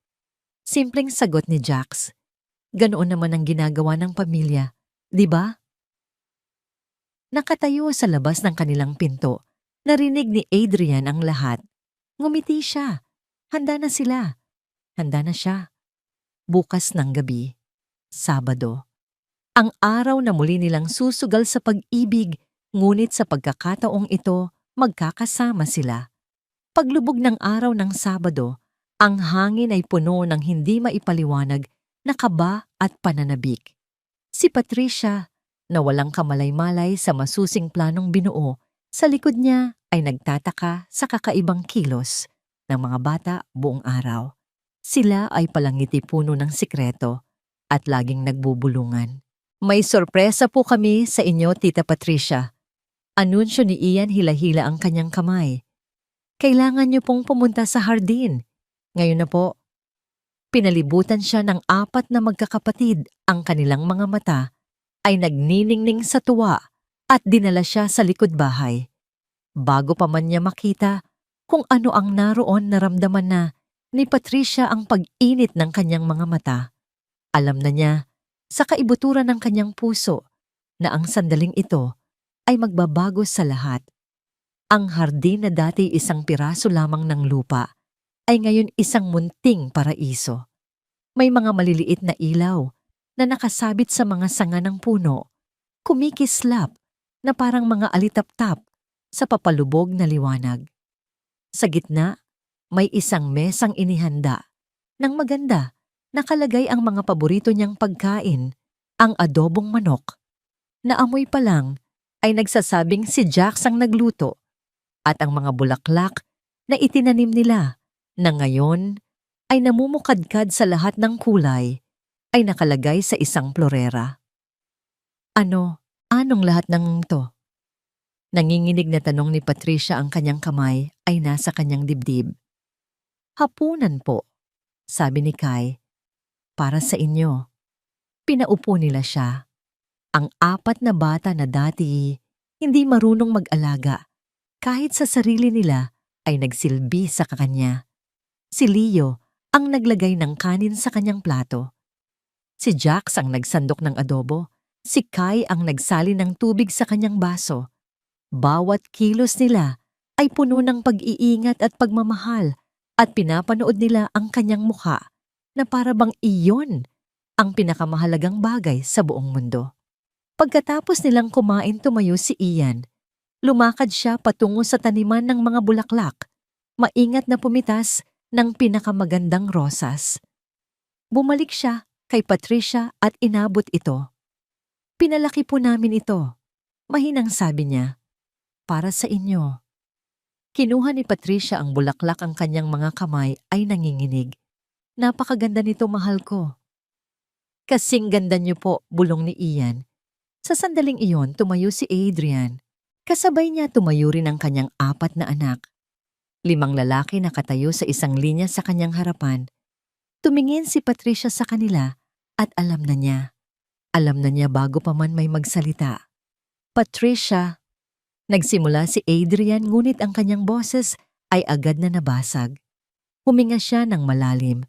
Simpleng sagot ni Jax. Ganoon naman ang ginagawa ng pamilya, di ba? Nakatayo sa labas ng kanilang pinto. Narinig ni Adrian ang lahat. Ngumiti siya. Handa na sila. Handa na siya. Bukas ng gabi, Sabado. Ang araw na muli nilang susugal sa pag-ibig, ngunit sa pagkakataong ito, magkakasama sila. Paglubog ng araw ng Sabado, ang hangin ay puno ng hindi maipaliwanag na kaba at pananabik. Si Patricia, na walang kamalay-malay sa masusing planong binuo, sa likod niya ay nagtataka sa kakaibang kilos ng mga bata buong araw. Sila ay palangiti puno ng sikreto at laging nagbubulungan. May sorpresa po kami sa inyo, Tita Patricia. Anunsyo ni Ian hila-hila ang kanyang kamay. Kailangan niyo pong pumunta sa hardin. Ngayon na po. Pinalibutan siya ng 4 na magkakapatid. Ang kanilang mga mata ay nagniningning sa tuwa at dinala siya sa likod bahay. Bago pa man niya makita kung ano ang naroon, naramdaman na ni Patricia ang pag-init ng kanyang mga mata. Alam na niya sa kaibuturan ng kanyang puso na ang sandaling ito ay magbabago sa lahat. Ang hardin na dati isang piraso lamang ng lupa ay ngayon isang munting paraiso. May mga maliliit na ilaw na nakasabit sa mga sanga ng puno, kumikislap na parang mga alitap-tap sa papalubog na liwanag. Sa gitna, may isang mesang inihanda. Nang maganda, nakalagay ang mga paborito niyang pagkain, ang adobong manok. Naamoy pa lang ay nagsasabing si Jax ang nagluto at ang mga bulaklak na itinanim nila na ngayon ay namumukadkad sa lahat ng kulay ay nakalagay sa isang florera. Anong lahat ng to? Nanginginig na tanong ni Patricia, ang kanyang kamay ay nasa kanyang dibdib. Hapunan po, sabi ni Kai. Para sa inyo. Pinaupo nila siya. Ang 4 na bata na dati hindi marunong mag-alaga, kahit sa sarili nila ay nagsilbi sa kanya. Si Leo ang naglagay ng kanin sa kanyang plato. Si Jax ang nagsandok ng adobo. Si Kai ang nagsali ng tubig sa kanyang baso. Bawat kilos nila ay puno ng pag-iingat at pagmamahal at pinapanood nila ang kanyang mukha na para bang iyon ang pinakamahalagang bagay sa buong mundo. Pagkatapos nilang kumain, tumayo si Ian. Lumakad siya patungo sa taniman ng mga bulaklak. Maingat na pumitas ng pinakamagandang rosas. Bumalik siya kay Patricia at inabot ito. Pinalaki po namin ito. Mahinang sabi niya. Para sa inyo. Kinuha ni Patricia ang bulaklak, ang kanyang mga kamay ay nanginginig. Napakaganda nito, mahal ko. Kasing ganda niyo po, bulong ni Ian. Sa sandaling iyon, tumayo si Adrian. Kasabay niya tumayo rin ang kanyang 4 na anak. 5 lalaki nakatayo sa isang linya sa kanyang harapan. Tumingin si Patricia sa kanila at alam na niya. Alam na niya bago pa man may magsalita. Patricia. Nagsimula si Adrian, ngunit ang kanyang boses ay agad na nabasag. Huminga siya ng malalim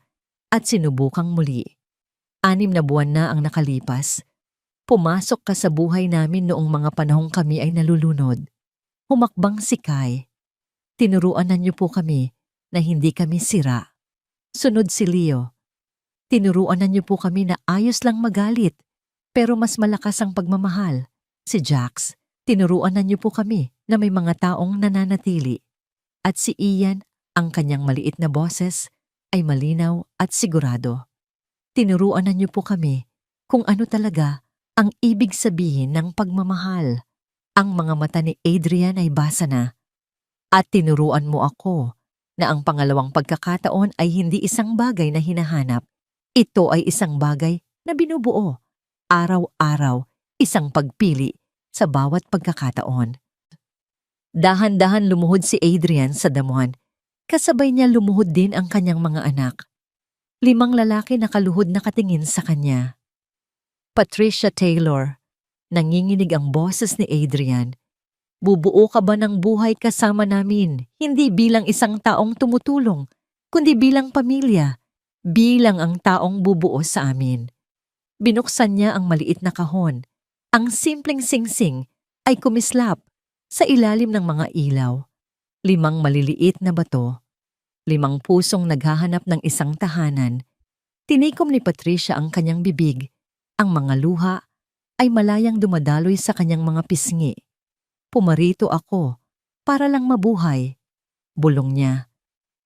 at sinubukang muli. 6 na buwan na ang nakalipas. Pumasok ka sa buhay namin noong mga panahong kami ay nalulunod. Humakbang si Kai. Tinuruanan niyo po kami na hindi kami sira. Sunod si Leo. Tinuruanan niyo po kami na ayos lang magalit, pero mas malakas ang pagmamahal. Si Jax. Tinuruanan niyo po kami na may mga taong nananatili. At si Ian, ang kanyang maliit na boses, ay malinaw at sigurado. Tinuruanan niyo po kami kung ano talaga ang ibig sabihin ng pagmamahal. Ang mga mata ni Adrian ay basa na. At tinuruan mo ako na ang pangalawang pagkakataon ay hindi isang bagay na hinahanap. Ito ay isang bagay na binubuo. Araw-araw, isang pagpili sa bawat pagkakataon. Dahan-dahan lumuhod si Adrian sa damuhan. Kasabay niya lumuhod din ang kanyang mga anak. 5 lalaki nakaluhod nakatingin sa kanya. Patricia Taylor. Nanginginig ang boses ni Adrian. Bubuo ka ba ng buhay kasama namin, hindi bilang isang taong tumutulong, kundi bilang pamilya, bilang ang taong bubuo sa amin. Binuksan niya ang maliit na kahon. Ang simpleng singsing ay kumislap sa ilalim ng mga ilaw. 5 maliliit na bato. 5 pusong naghahanap ng isang tahanan. Tinikom ni Patricia ang kanyang bibig. Ang mga luha ay malayang dumadaloy sa kanyang mga pisngi. Pumarito ako para lang mabuhay. Bulong niya.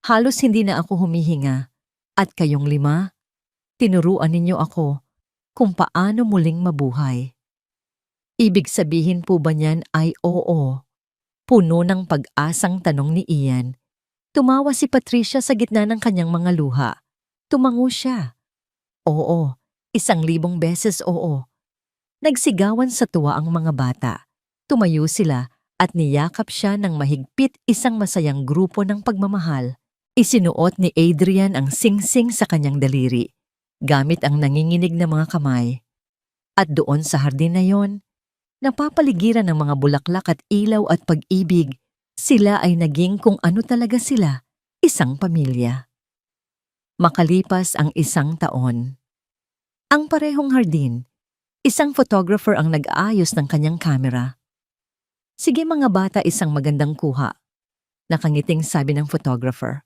Halos hindi na ako humihinga. At kayong 5, tinuruan ninyo ako kung paano muling mabuhay. Ibig sabihin po ba niyan ay oo? Puno ng pag-asang tanong ni Ian. Tumawa si Patricia sa gitna ng kanyang mga luha. Tumango siya. Oo, 1,000 beses oo. Nagsigawan sa tuwa ang mga bata. Tumayo sila at niyakap siya ng mahigpit, isang masayang grupo ng pagmamahal. Isinuot ni Adrian ang singsing sa kanyang daliri, gamit ang nanginginig na mga kamay. At doon sa hardin na yon, napapaligiran ng mga bulaklak at ilaw at pag-ibig, sila ay naging kung ano talaga sila, isang pamilya. Makalipas ang 1 taon. Ang parehong hardin, isang photographer ang nag-aayos ng kanyang kamera. Sige mga bata, isang magandang kuha. Nakangiting sabi ng photographer.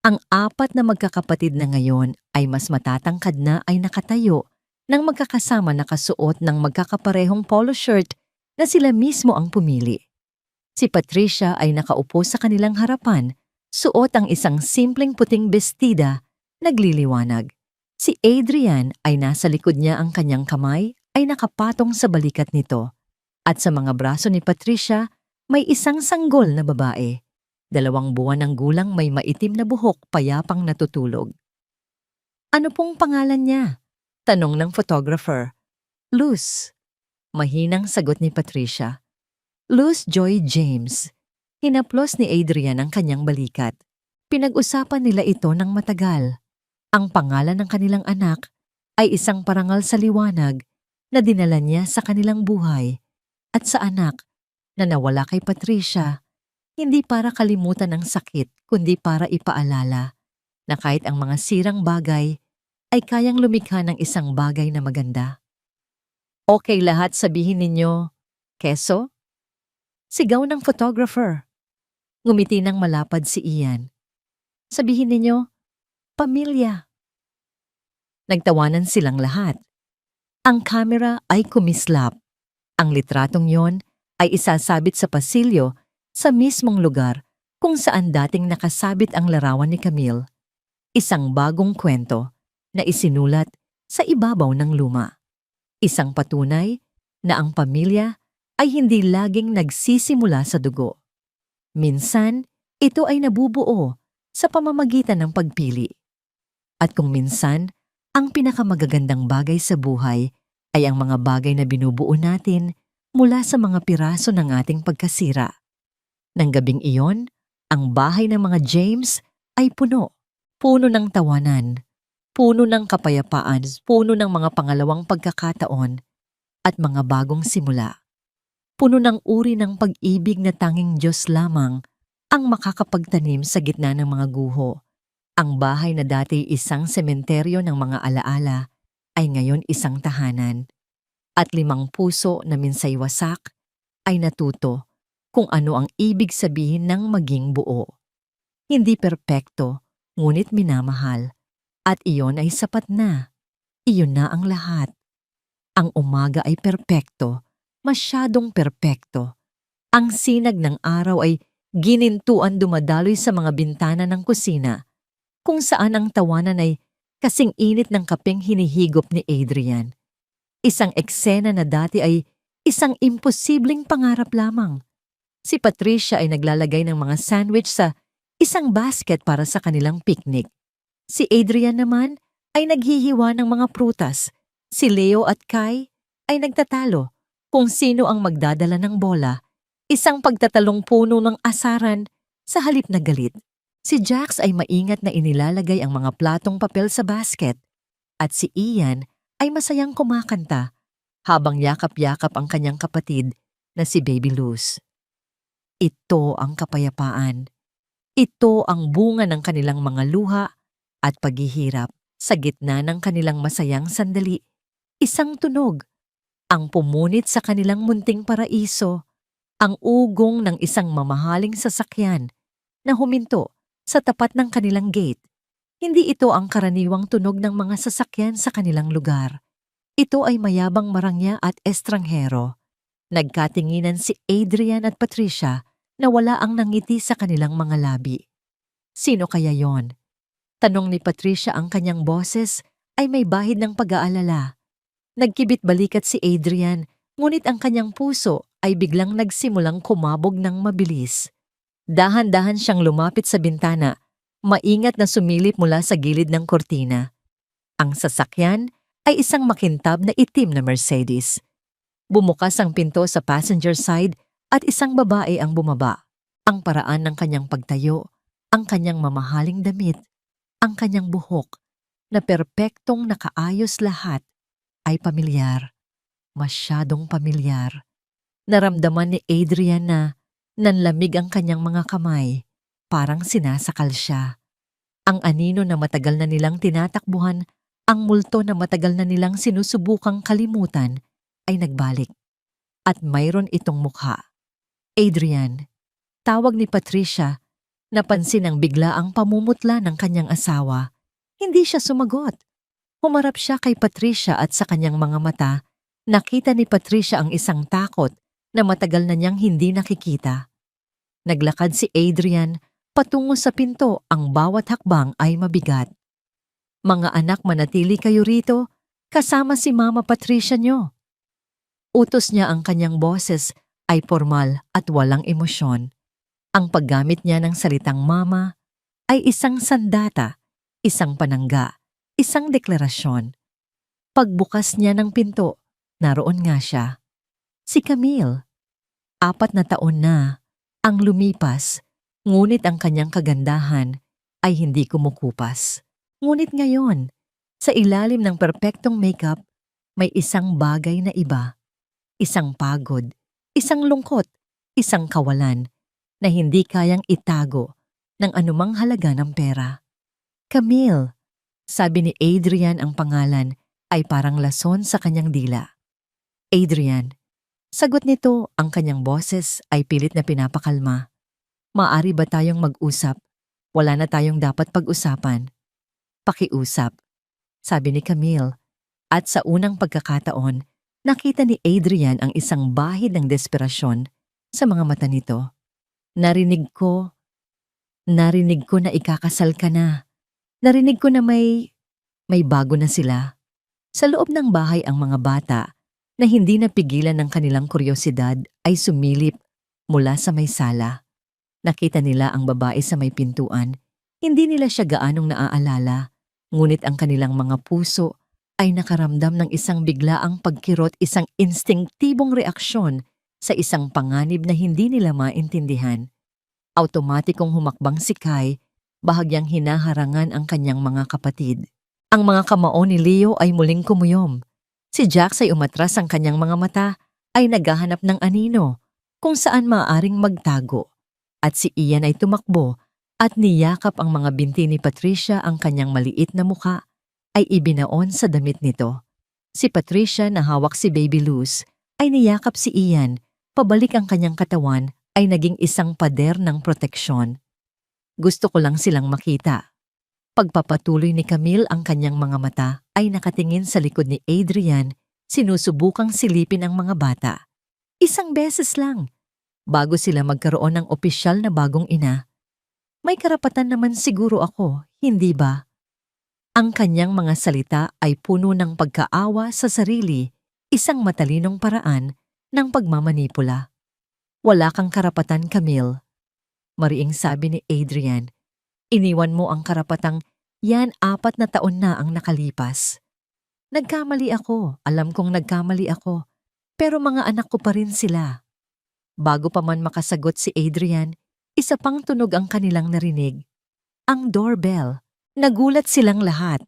Ang 4 na magkakapatid na ngayon ay mas matatangkad na ay nakatayo nang magkakasama nakasuot ng magkakaparehong polo shirt na sila mismo ang pumili. Si Patricia ay nakaupo sa kanilang harapan, suot ang isang simpleng puting bestida, nagliliwanag. Si Adrian ay nasa likod niya, ang kanyang kamay ay nakapatong sa balikat nito. At sa mga braso ni Patricia, may isang sanggol na babae. 2 buwan ng gulang, may maitim na buhok, payapang natutulog. Ano pong pangalan niya? Tanong ng photographer. Luz. Mahinang sagot ni Patricia. Luz Joy James. Hinaplos ni Adrian ang kanyang balikat. Pinag-usapan nila ito ng matagal. Ang pangalan ng kanilang anak ay isang parangal sa liwanag na dinala niya sa kanilang buhay. At sa anak na nawala kay Patricia, hindi para kalimutan ang sakit, kundi para ipaalala na kahit ang mga sirang bagay ay kayang lumikha ng isang bagay na maganda. Okay lahat, sabihin ninyo, keso? Sigaw ng photographer. Ngumiti ng malapad si Ian. Sabihin ninyo, pamilya. Nagtawanan silang lahat. Ang kamera ay kumislap. Ang litratong yon ay isasabit sa pasilyo sa mismong lugar kung saan dating nakasabit ang larawan ni Camille. Isang bagong kwento na isinulat sa ibabaw ng luma. Isang patunay na ang pamilya ay hindi laging nagsisimula sa dugo. Minsan, ito ay nabubuo sa pamamagitan ng pagpili. At kung minsan, ang pinakamagagandang bagay sa buhay ay ang mga bagay na binubuo natin mula sa mga piraso ng ating pagkasira. Nang gabing iyon, ang bahay ng mga James ay puno ng tawanan, puno ng kapayapaan, puno ng mga pangalawang pagkakataon at mga bagong simula. Puno ng uri ng pag-ibig na tanging Diyos lamang ang makakapagtanim sa gitna ng mga guho. Ang bahay na dati isang sementeryo ng mga alaala ay ngayon isang tahanan. At 5 puso na minsay wasak ay natuto kung ano ang ibig sabihin ng maging buo. Hindi perpekto, ngunit minamahal. At iyon ay sapat na. Iyon na ang lahat. Ang umaga ay perpekto, masyadong perpekto. Ang sinag ng araw ay ginintuan dumadaloy sa mga bintana ng kusina, kung saan ang tawanan ay kasing init ng kapeng hinihigop ni Adrian. Isang eksena na dati ay isang imposibleng pangarap lamang. Si Patricia ay naglalagay ng mga sandwich sa isang basket para sa kanilang picnic. Si Adrian naman ay naghihiwa ng mga prutas. Si Leo at Kai ay nagtatalo kung sino ang magdadala ng bola, isang pagtatalong puno ng asaran sa halip na galit. Si Jax ay maingat na inilalagay ang mga platong papel sa basket at si Ian ay masayang kumakanta habang yakap-yakap ang kanyang kapatid na si Baby Luz. Ito ang kapayapaan. Ito ang bunga ng kanilang mga luha at paghihirap sa gitna ng kanilang masayang sandali. Isang tunog, ang pumunit sa kanilang munting paraiso, ang ugong ng isang mamahaling sasakyan na huminto sa tapat ng kanilang gate. Hindi ito ang karaniwang tunog ng mga sasakyan sa kanilang lugar. Ito ay mayabang marangya at estranghero. Nagkatinginan si Adrian at Patricia na wala ang nangiti sa kanilang mga labi. Sino kaya yon? Tanong ni Patricia, ang kanyang boses ay may bahid ng pag-aalala. Nagkibit balikat si Adrian, ngunit ang kanyang puso ay biglang nagsimulang kumabog ng mabilis. Dahan-dahan siyang lumapit sa bintana, maingat na sumilip mula sa gilid ng kortina. Ang sasakyan ay isang makintab na itim na Mercedes. Bumukas ang pinto sa passenger side at isang babae ang bumaba. Ang paraan ng kanyang pagtayo, ang kanyang mamahaling damit, ang kanyang buhok, na perpektong nakaayos lahat, ay pamilyar. Masyadong pamilyar. Naramdaman ni Adrian na nanlamig ang kanyang mga kamay, parang sinasakal siya. Ang anino na matagal na nilang tinatakbuhan, ang multo na matagal na nilang sinusubukang kalimutan, ay nagbalik. At mayroon itong mukha. Adrian, tawag ni Patricia. Napansin ang biglaang pamumutla ng kanyang asawa. Hindi siya sumagot. Humarap siya kay Patricia at sa kanyang mga mata, nakita ni Patricia ang isang takot na matagal na niyang hindi nakikita. Naglakad si Adrian patungo sa pinto, ang bawat hakbang ay mabigat. Mga anak, manatili kayo rito, kasama si Mama Patricia nyo. Utos niya, ang kanyang boses ay formal at walang emosyon. Ang paggamit niya ng salitang mama ay isang sandata, isang panangga, isang deklarasyon. Pagbukas niya ng pinto, naroon nga siya. Si Camille. 4 na taon na ang lumipas, ngunit ang kanyang kagandahan ay hindi kumukupas. Ngunit ngayon, sa ilalim ng perpektong makeup, may isang bagay na iba. Isang pagod, isang lungkot, isang kawalan na hindi kayang itago ng anumang halaga ng pera. Camille, sabi ni Adrian, ang pangalan ay parang lason sa kanyang dila. Adrian, sagot nito, ang kanyang boses ay pilit na pinapakalma. Maari ba tayong mag-usap? Wala na tayong dapat pag-usapan. Pakiusap, sabi ni Camille, at sa unang pagkakataon, nakita ni Adrian ang isang bahid ng desperasyon sa mga mata nito. Narinig ko na ikakasal ka na. Narinig ko na may bago na sila. Sa loob ng bahay, ang mga bata na hindi napigilan ng kanilang kuryosidad ay sumilip mula sa may sala. Nakita nila ang babae sa may pintuan. Hindi nila siya gaanong naaalala, ngunit ang kanilang mga puso ay nakaramdam ng isang biglaang pagkirot, isang instinktibong reaksyon sa isang panganib na hindi nila maintindihan. Automatikong humakbang si Kai, bahagyang hinaharangan ang kanyang mga kapatid. Ang mga kamao ni Leo ay muling kumuyom. Si Jax ay umatras, ang kanyang mga mata ay naghahanap ng anino kung saan maaaring magtago. At si Ian ay tumakbo at niyakap ang mga binti ni Patricia, ang kanyang maliit na muka ay ibinaon sa damit nito. Si Patricia, na hawak si Baby Luz, ay niyakap si Ian, pabalik ang kanyang katawan ay naging isang pader ng proteksyon. Gusto ko lang silang makita. Pagpapatuloy ni Camille, ang kanyang mga mata ay nakatingin sa likod ni Adrian, sinusubukang silipin ang mga bata. Isang beses lang, bago sila magkaroon ng opisyal na bagong ina. May karapatan naman siguro ako, hindi ba? Ang kanyang mga salita ay puno ng pagkaawa sa sarili, isang matalinong paraan ng pagmamanipula. Wala kang karapatan, Camille. Mariing sabi ni Adrian. Iniwan mo ang karapatang yan, 4 na taon na ang nakalipas. Nagkamali ako, alam kong nagkamali ako, pero mga anak ko pa rin sila. Bago pa man makasagot si Adrian, isa pang tunog ang kanilang narinig. Ang doorbell. Nagulat silang lahat.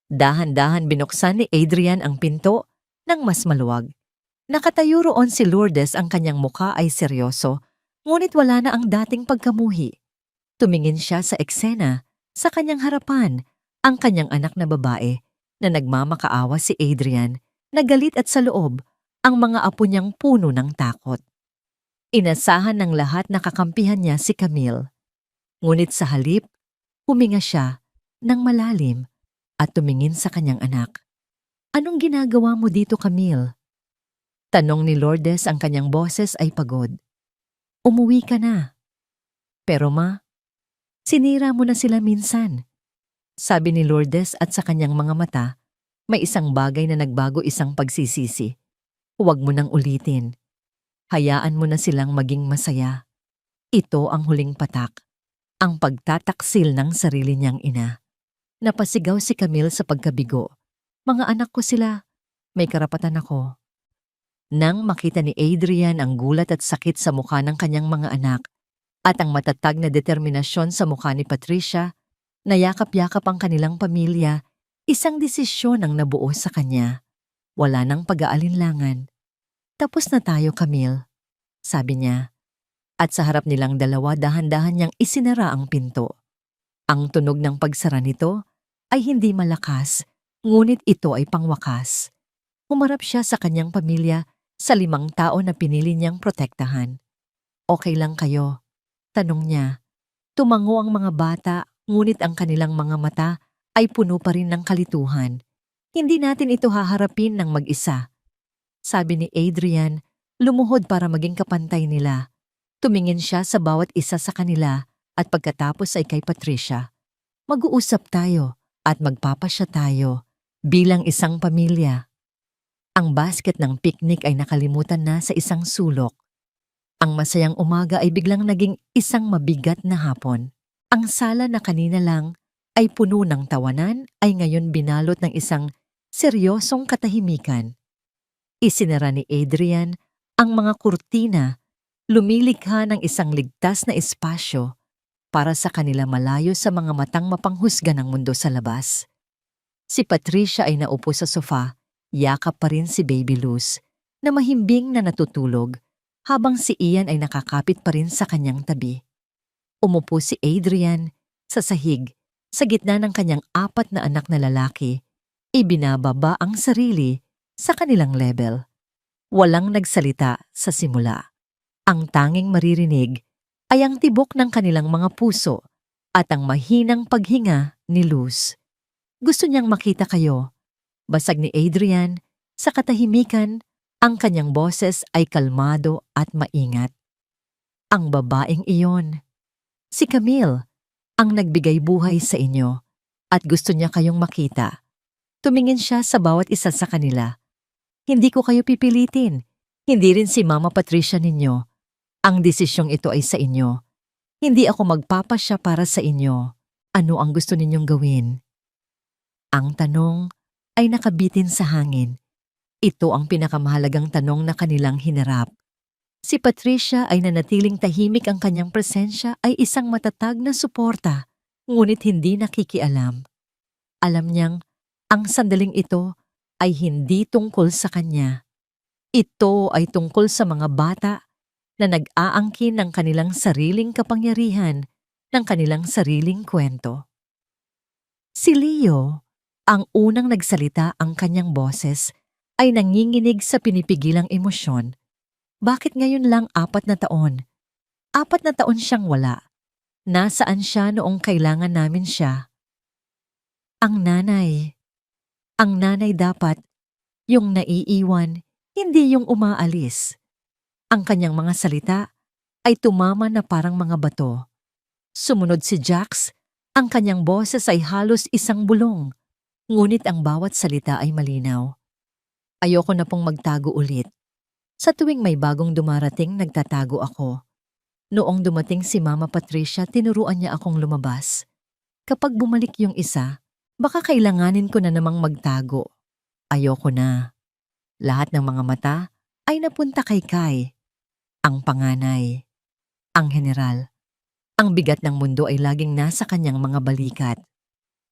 Dahan-dahan binuksan ni Adrian ang pinto ng mas maluwag. Nakatayo roon si Lourdes, ang kanyang mukha ay seryoso, ngunit wala na ang dating pagkamuhi. Tumingin siya sa eksena, sa kanyang harapan, ang kanyang anak na babae na nagmamakaawa si Adrian, nagalit at sa loob, ang mga apo niyang puno ng takot. Inasahan ng lahat na kakampihan niya si Camille. Ngunit sa halip, huminga siya ng malalim at tumingin sa kanyang anak. Anong ginagawa mo dito, Camille? Tanong ni Lourdes, ang kanyang boses ay pagod. Umuwi ka na. Pero ma, sinira mo na sila minsan. Sabi ni Lourdes, at sa kanyang mga mata, may isang bagay na nagbago, isang pagsisisi. Huwag mo nang ulitin. Hayaan mo na silang maging masaya. Ito ang huling patak, ang pagtataksil ng sarili niyang ina. Napasigaw si Camille sa pagkabigo. Mga anak ko sila, may karapatan ako. Nang makita ni Adrian ang gulat at sakit sa mukha ng kanyang mga anak at ang matatag na determinasyon sa mukha ni Patricia, nayakap-yakap ang kanilang pamilya, isang desisyon ang nabuo sa kanya. Wala nang pag-aalinlangan. Tapos na tayo, Camille, sabi niya. At sa harap nilang dalawa, dahan-dahan niyang isinara ang pinto. Ang tunog ng pagsara nito ay hindi malakas, ngunit ito ay pangwakas. Humarap siya sa kanyang pamilya, sa 5 tao na pinili niyang protektahan. Okay lang kayo? Tanong niya. Tumango ang mga bata, ngunit ang kanilang mga mata ay puno pa rin ng kalituhan. Hindi natin ito haharapin ng mag-isa. Sabi ni Adrian, lumuhod para maging kapantay nila. Tumingin siya sa bawat isa sa kanila at pagkatapos ay kay Patricia. Mag-uusap tayo at magpapasya tayo bilang isang pamilya. Ang basket ng picnic ay nakalimutan na sa isang sulok. Ang masayang umaga ay biglang naging isang mabigat na hapon. Ang sala na kanina lang ay puno ng tawanan ay ngayon binalot ng isang seryosong katahimikan. Isinara ni Adrian ang mga kurtina, lumilikha ng isang ligtas na espasyo para sa kanila malayo sa mga matang mapanghusga ng mundo sa labas. Si Patricia ay naupo sa sofa, yakap pa rin si Baby Luz na mahimbing na natutulog habang si Ian ay nakakapit pa rin sa kanyang tabi. Umupo si Adrian sa sahig sa gitna ng kanyang 4 na anak na lalaki. Ibinababa ang sarili sa kanilang level. Walang nagsalita sa simula. Ang tanging maririnig ay ang tibok ng kanilang mga puso at ang mahinang paghinga ni Luz. Gusto niyang makita kayo. Basag ni Adrian, sa katahimikan, ang kanyang boses ay kalmado at maingat. Ang babaeng iyon, si Camille, ang nagbigay buhay sa inyo at gusto niya kayong makita. Tumingin siya sa bawat isa sa kanila. Hindi ko kayo pipilitin. Hindi rin si Mama Patricia ninyo. Ang desisyong ito ay sa inyo. Hindi ako magpapasya para sa inyo. Ano ang gusto ninyong gawin? Ang tanong ay nakabitin sa hangin. Ito ang pinakamahalagang tanong na kanilang hinarap. Si Patricia ay nanatiling tahimik, ang kanyang presensya ay isang matatag na suporta, ngunit hindi nakikialam. Alam niyang ang sandaling ito ay hindi tungkol sa kanya. Ito ay tungkol sa mga bata na nag-aangkin ng kanilang sariling kapangyarihan, ng kanilang sariling kwento. Si Leo, ang unang nagsalita, ang kanyang boses ay nanginginig sa pinipigilang emosyon. Bakit ngayon lang 4 na taon? 4 na taon siyang wala. Nasaan siya noong kailangan namin siya? Ang nanay. Ang nanay dapat, yung naiiwan, hindi yung umaalis. Ang kanyang mga salita ay tumama na parang mga bato. Sumunod si Jax, ang kanyang boses ay halos isang bulong, ngunit ang bawat salita ay malinaw. Ayoko na pong magtago ulit. Sa tuwing may bagong dumarating, nagtatago ako. Noong dumating si Mama Patricia, tinuruan niya akong lumabas. Kapag bumalik yung isa, baka kailanganin ko na namang magtago. Ayoko na. Lahat ng mga mata ay napunta kay Kai, ang panganay, ang general. Ang bigat ng mundo ay laging nasa kanyang mga balikat.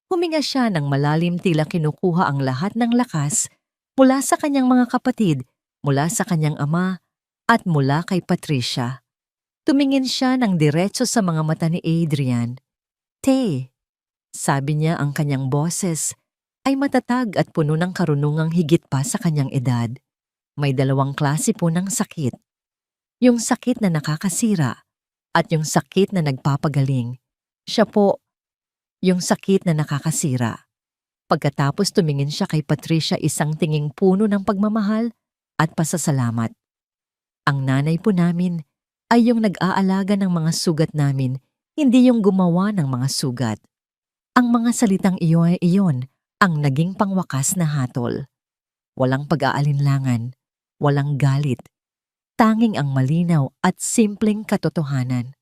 Huminga siya ng malalim, tila kinukuha ang lahat ng lakas mula sa kanyang mga kapatid, mula sa kanyang ama, at mula kay Patricia. Tumingin siya ng diretso sa mga mata ni Adrian. "Te," sabi niya, ang kanyang boses ay matatag at puno ng karunungang higit pa sa kanyang edad. May 2 klase po ng sakit. Yung sakit na nakakasira at yung sakit na nagpapagaling. Siya po, yung sakit na nakakasira. Pagkatapos tumingin siya kay Patricia, isang tinging puno ng pagmamahal at pasasalamat. Ang nanay po namin ay yung nag-aalaga ng mga sugat namin, hindi yung gumawa ng mga sugat. Ang mga salitang iyon ang naging pangwakas na hatol. Walang pag-aalinlangan, walang galit. Tanging ang malinaw at simpleng katotohanan.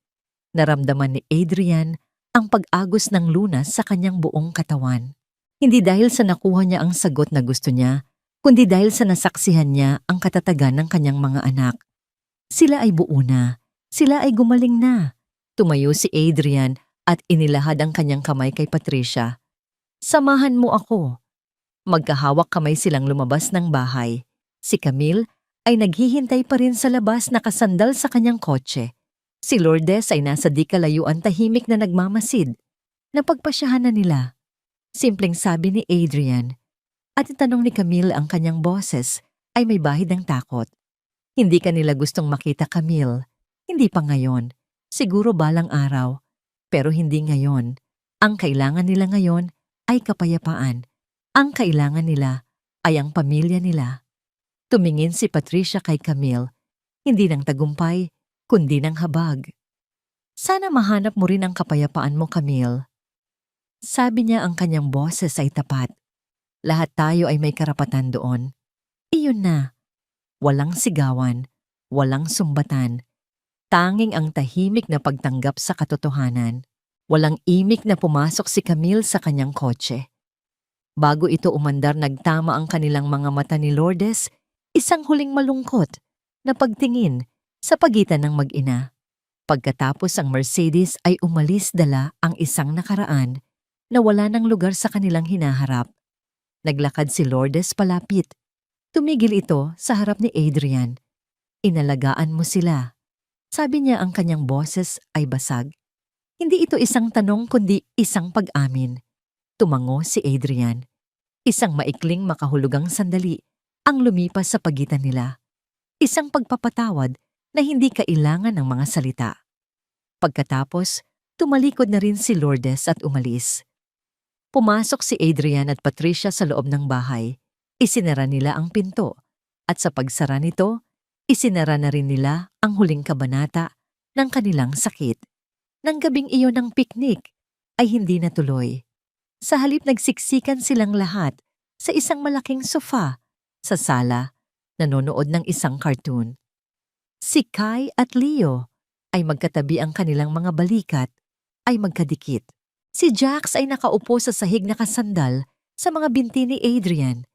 Naramdaman ni Adrian ang pag-agos ng lunas sa kanyang buong katawan. Hindi dahil sa nakuha niya ang sagot na gusto niya, kundi dahil sa nasaksihan niya ang katatagan ng kanyang mga anak. Sila ay buo na. Sila ay gumaling na. Tumayo si Adrian at inilahad ang kanyang kamay kay Patricia. "Samahan mo ako." Magkahawak kamay silang lumabas ng bahay. Si Camille ay naghihintay pa rin sa labas, nakasandal sa kanyang kotse. Si Lourdes ay nasa di kalayuan, tahimik na nagmamasid. Napagpasyahan na nila. Simpleng sabi ni Adrian. At itanong ni Camille, ang kanyang boses ay may bahid ng takot. "Hindi ka nila gustong makita, Camille. Hindi pa ngayon. Siguro balang araw. Pero hindi ngayon. Ang kailangan nila ngayon ay kapayapaan. Ang kailangan nila ay ang pamilya nila." Tumingin si Patricia kay Camille. Hindi ng tagumpay, kundi ng habag. Sana mahanap mo rin ang kapayapaan mo, Camille. Sabi niya ang kanyang boses ay tapat. Lahat tayo ay may karapatan doon. Iyon na. Walang sigawan, walang sumbatan. Tanging ang tahimik na pagtanggap sa katotohanan. Walang imik na pumasok si Camille sa kanyang kotse. Bago ito umandar, nagtama ang kanilang mga mata ni Lourdes, isang huling malungkot na pagtingin sa pagitan ng mag-ina. Pagkatapos ang Mercedes ay umalis, dala ang isang nakaraan na wala ng lugar sa kanilang hinaharap. Naglakad si Lourdes palapit. Tumigil ito sa harap ni Adrian. Inalagaan mo sila. Sabi niya, ang kanyang boses ay basag. Hindi ito isang tanong kundi isang pag-amin. Tumango si Adrian. Isang maikling makahulugang sandali ang lumipas sa pagitan nila. Isang pagpapatawad na hindi kailangan ng mga salita. Pagkatapos, tumalikod na rin si Lourdes at umalis. Pumasok si Adrian at Patricia sa loob ng bahay. Isinara nila ang pinto. At sa pagsara nito, isinara na rin nila ang huling kabanata ng kanilang sakit. Nang gabing iyon ng picnic ay hindi natuloy. Sa halip, nagsiksikan silang lahat sa isang malaking sofa sa sala, nanonood ng isang cartoon. Si Kai at Leo ay magkatabi, ang kanilang mga balikat ay magkadikit. Si Jax ay nakaupo sa sahig, nakasandal sa mga binti ni Adrian.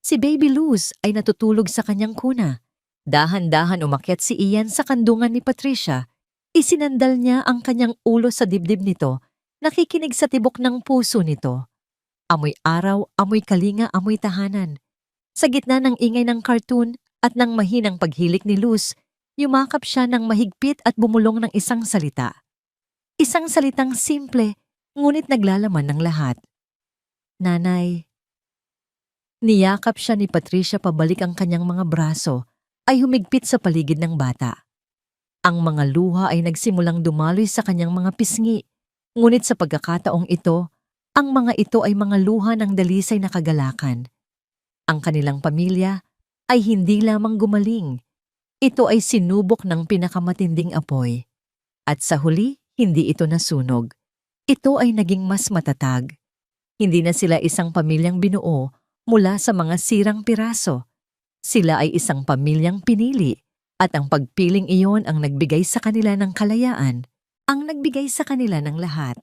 Si Baby Luz ay natutulog sa kanyang kuna. Dahan-dahan umakyat si Ian sa kandungan ni Patricia. Isinandal niya ang kanyang ulo sa dibdib nito, nakikinig sa tibok ng puso nito. Amoy araw, amoy kalinga, amoy tahanan. Sa gitna ng ingay ng cartoon at ng mahinang paghilik ni Luz, yumakap siya ng mahigpit at bumulong ng isang salita. Isang salitang simple, ngunit naglalaman ng lahat. Nanay. Niyakap siya ni Patricia, pabalik ang kanyang mga braso ay humigpit sa paligid ng bata. Ang mga luha ay nagsimulang dumaloy sa kanyang mga pisngi, ngunit sa pagkakataong ito, ang mga ito ay mga luha ng dalisay na kagalakan. Ang kanilang pamilya ay hindi lamang gumaling. Ito ay sinubok ng pinakamatinding apoy. At sa huli, hindi ito nasunog. Ito ay naging mas matatag. Hindi na sila isang pamilyang binuo mula sa mga sirang piraso. Sila ay isang pamilyang pinili, at ang pagpiling iyon ang nagbigay sa kanila ng kalayaan, ang nagbigay sa kanila ng lahat.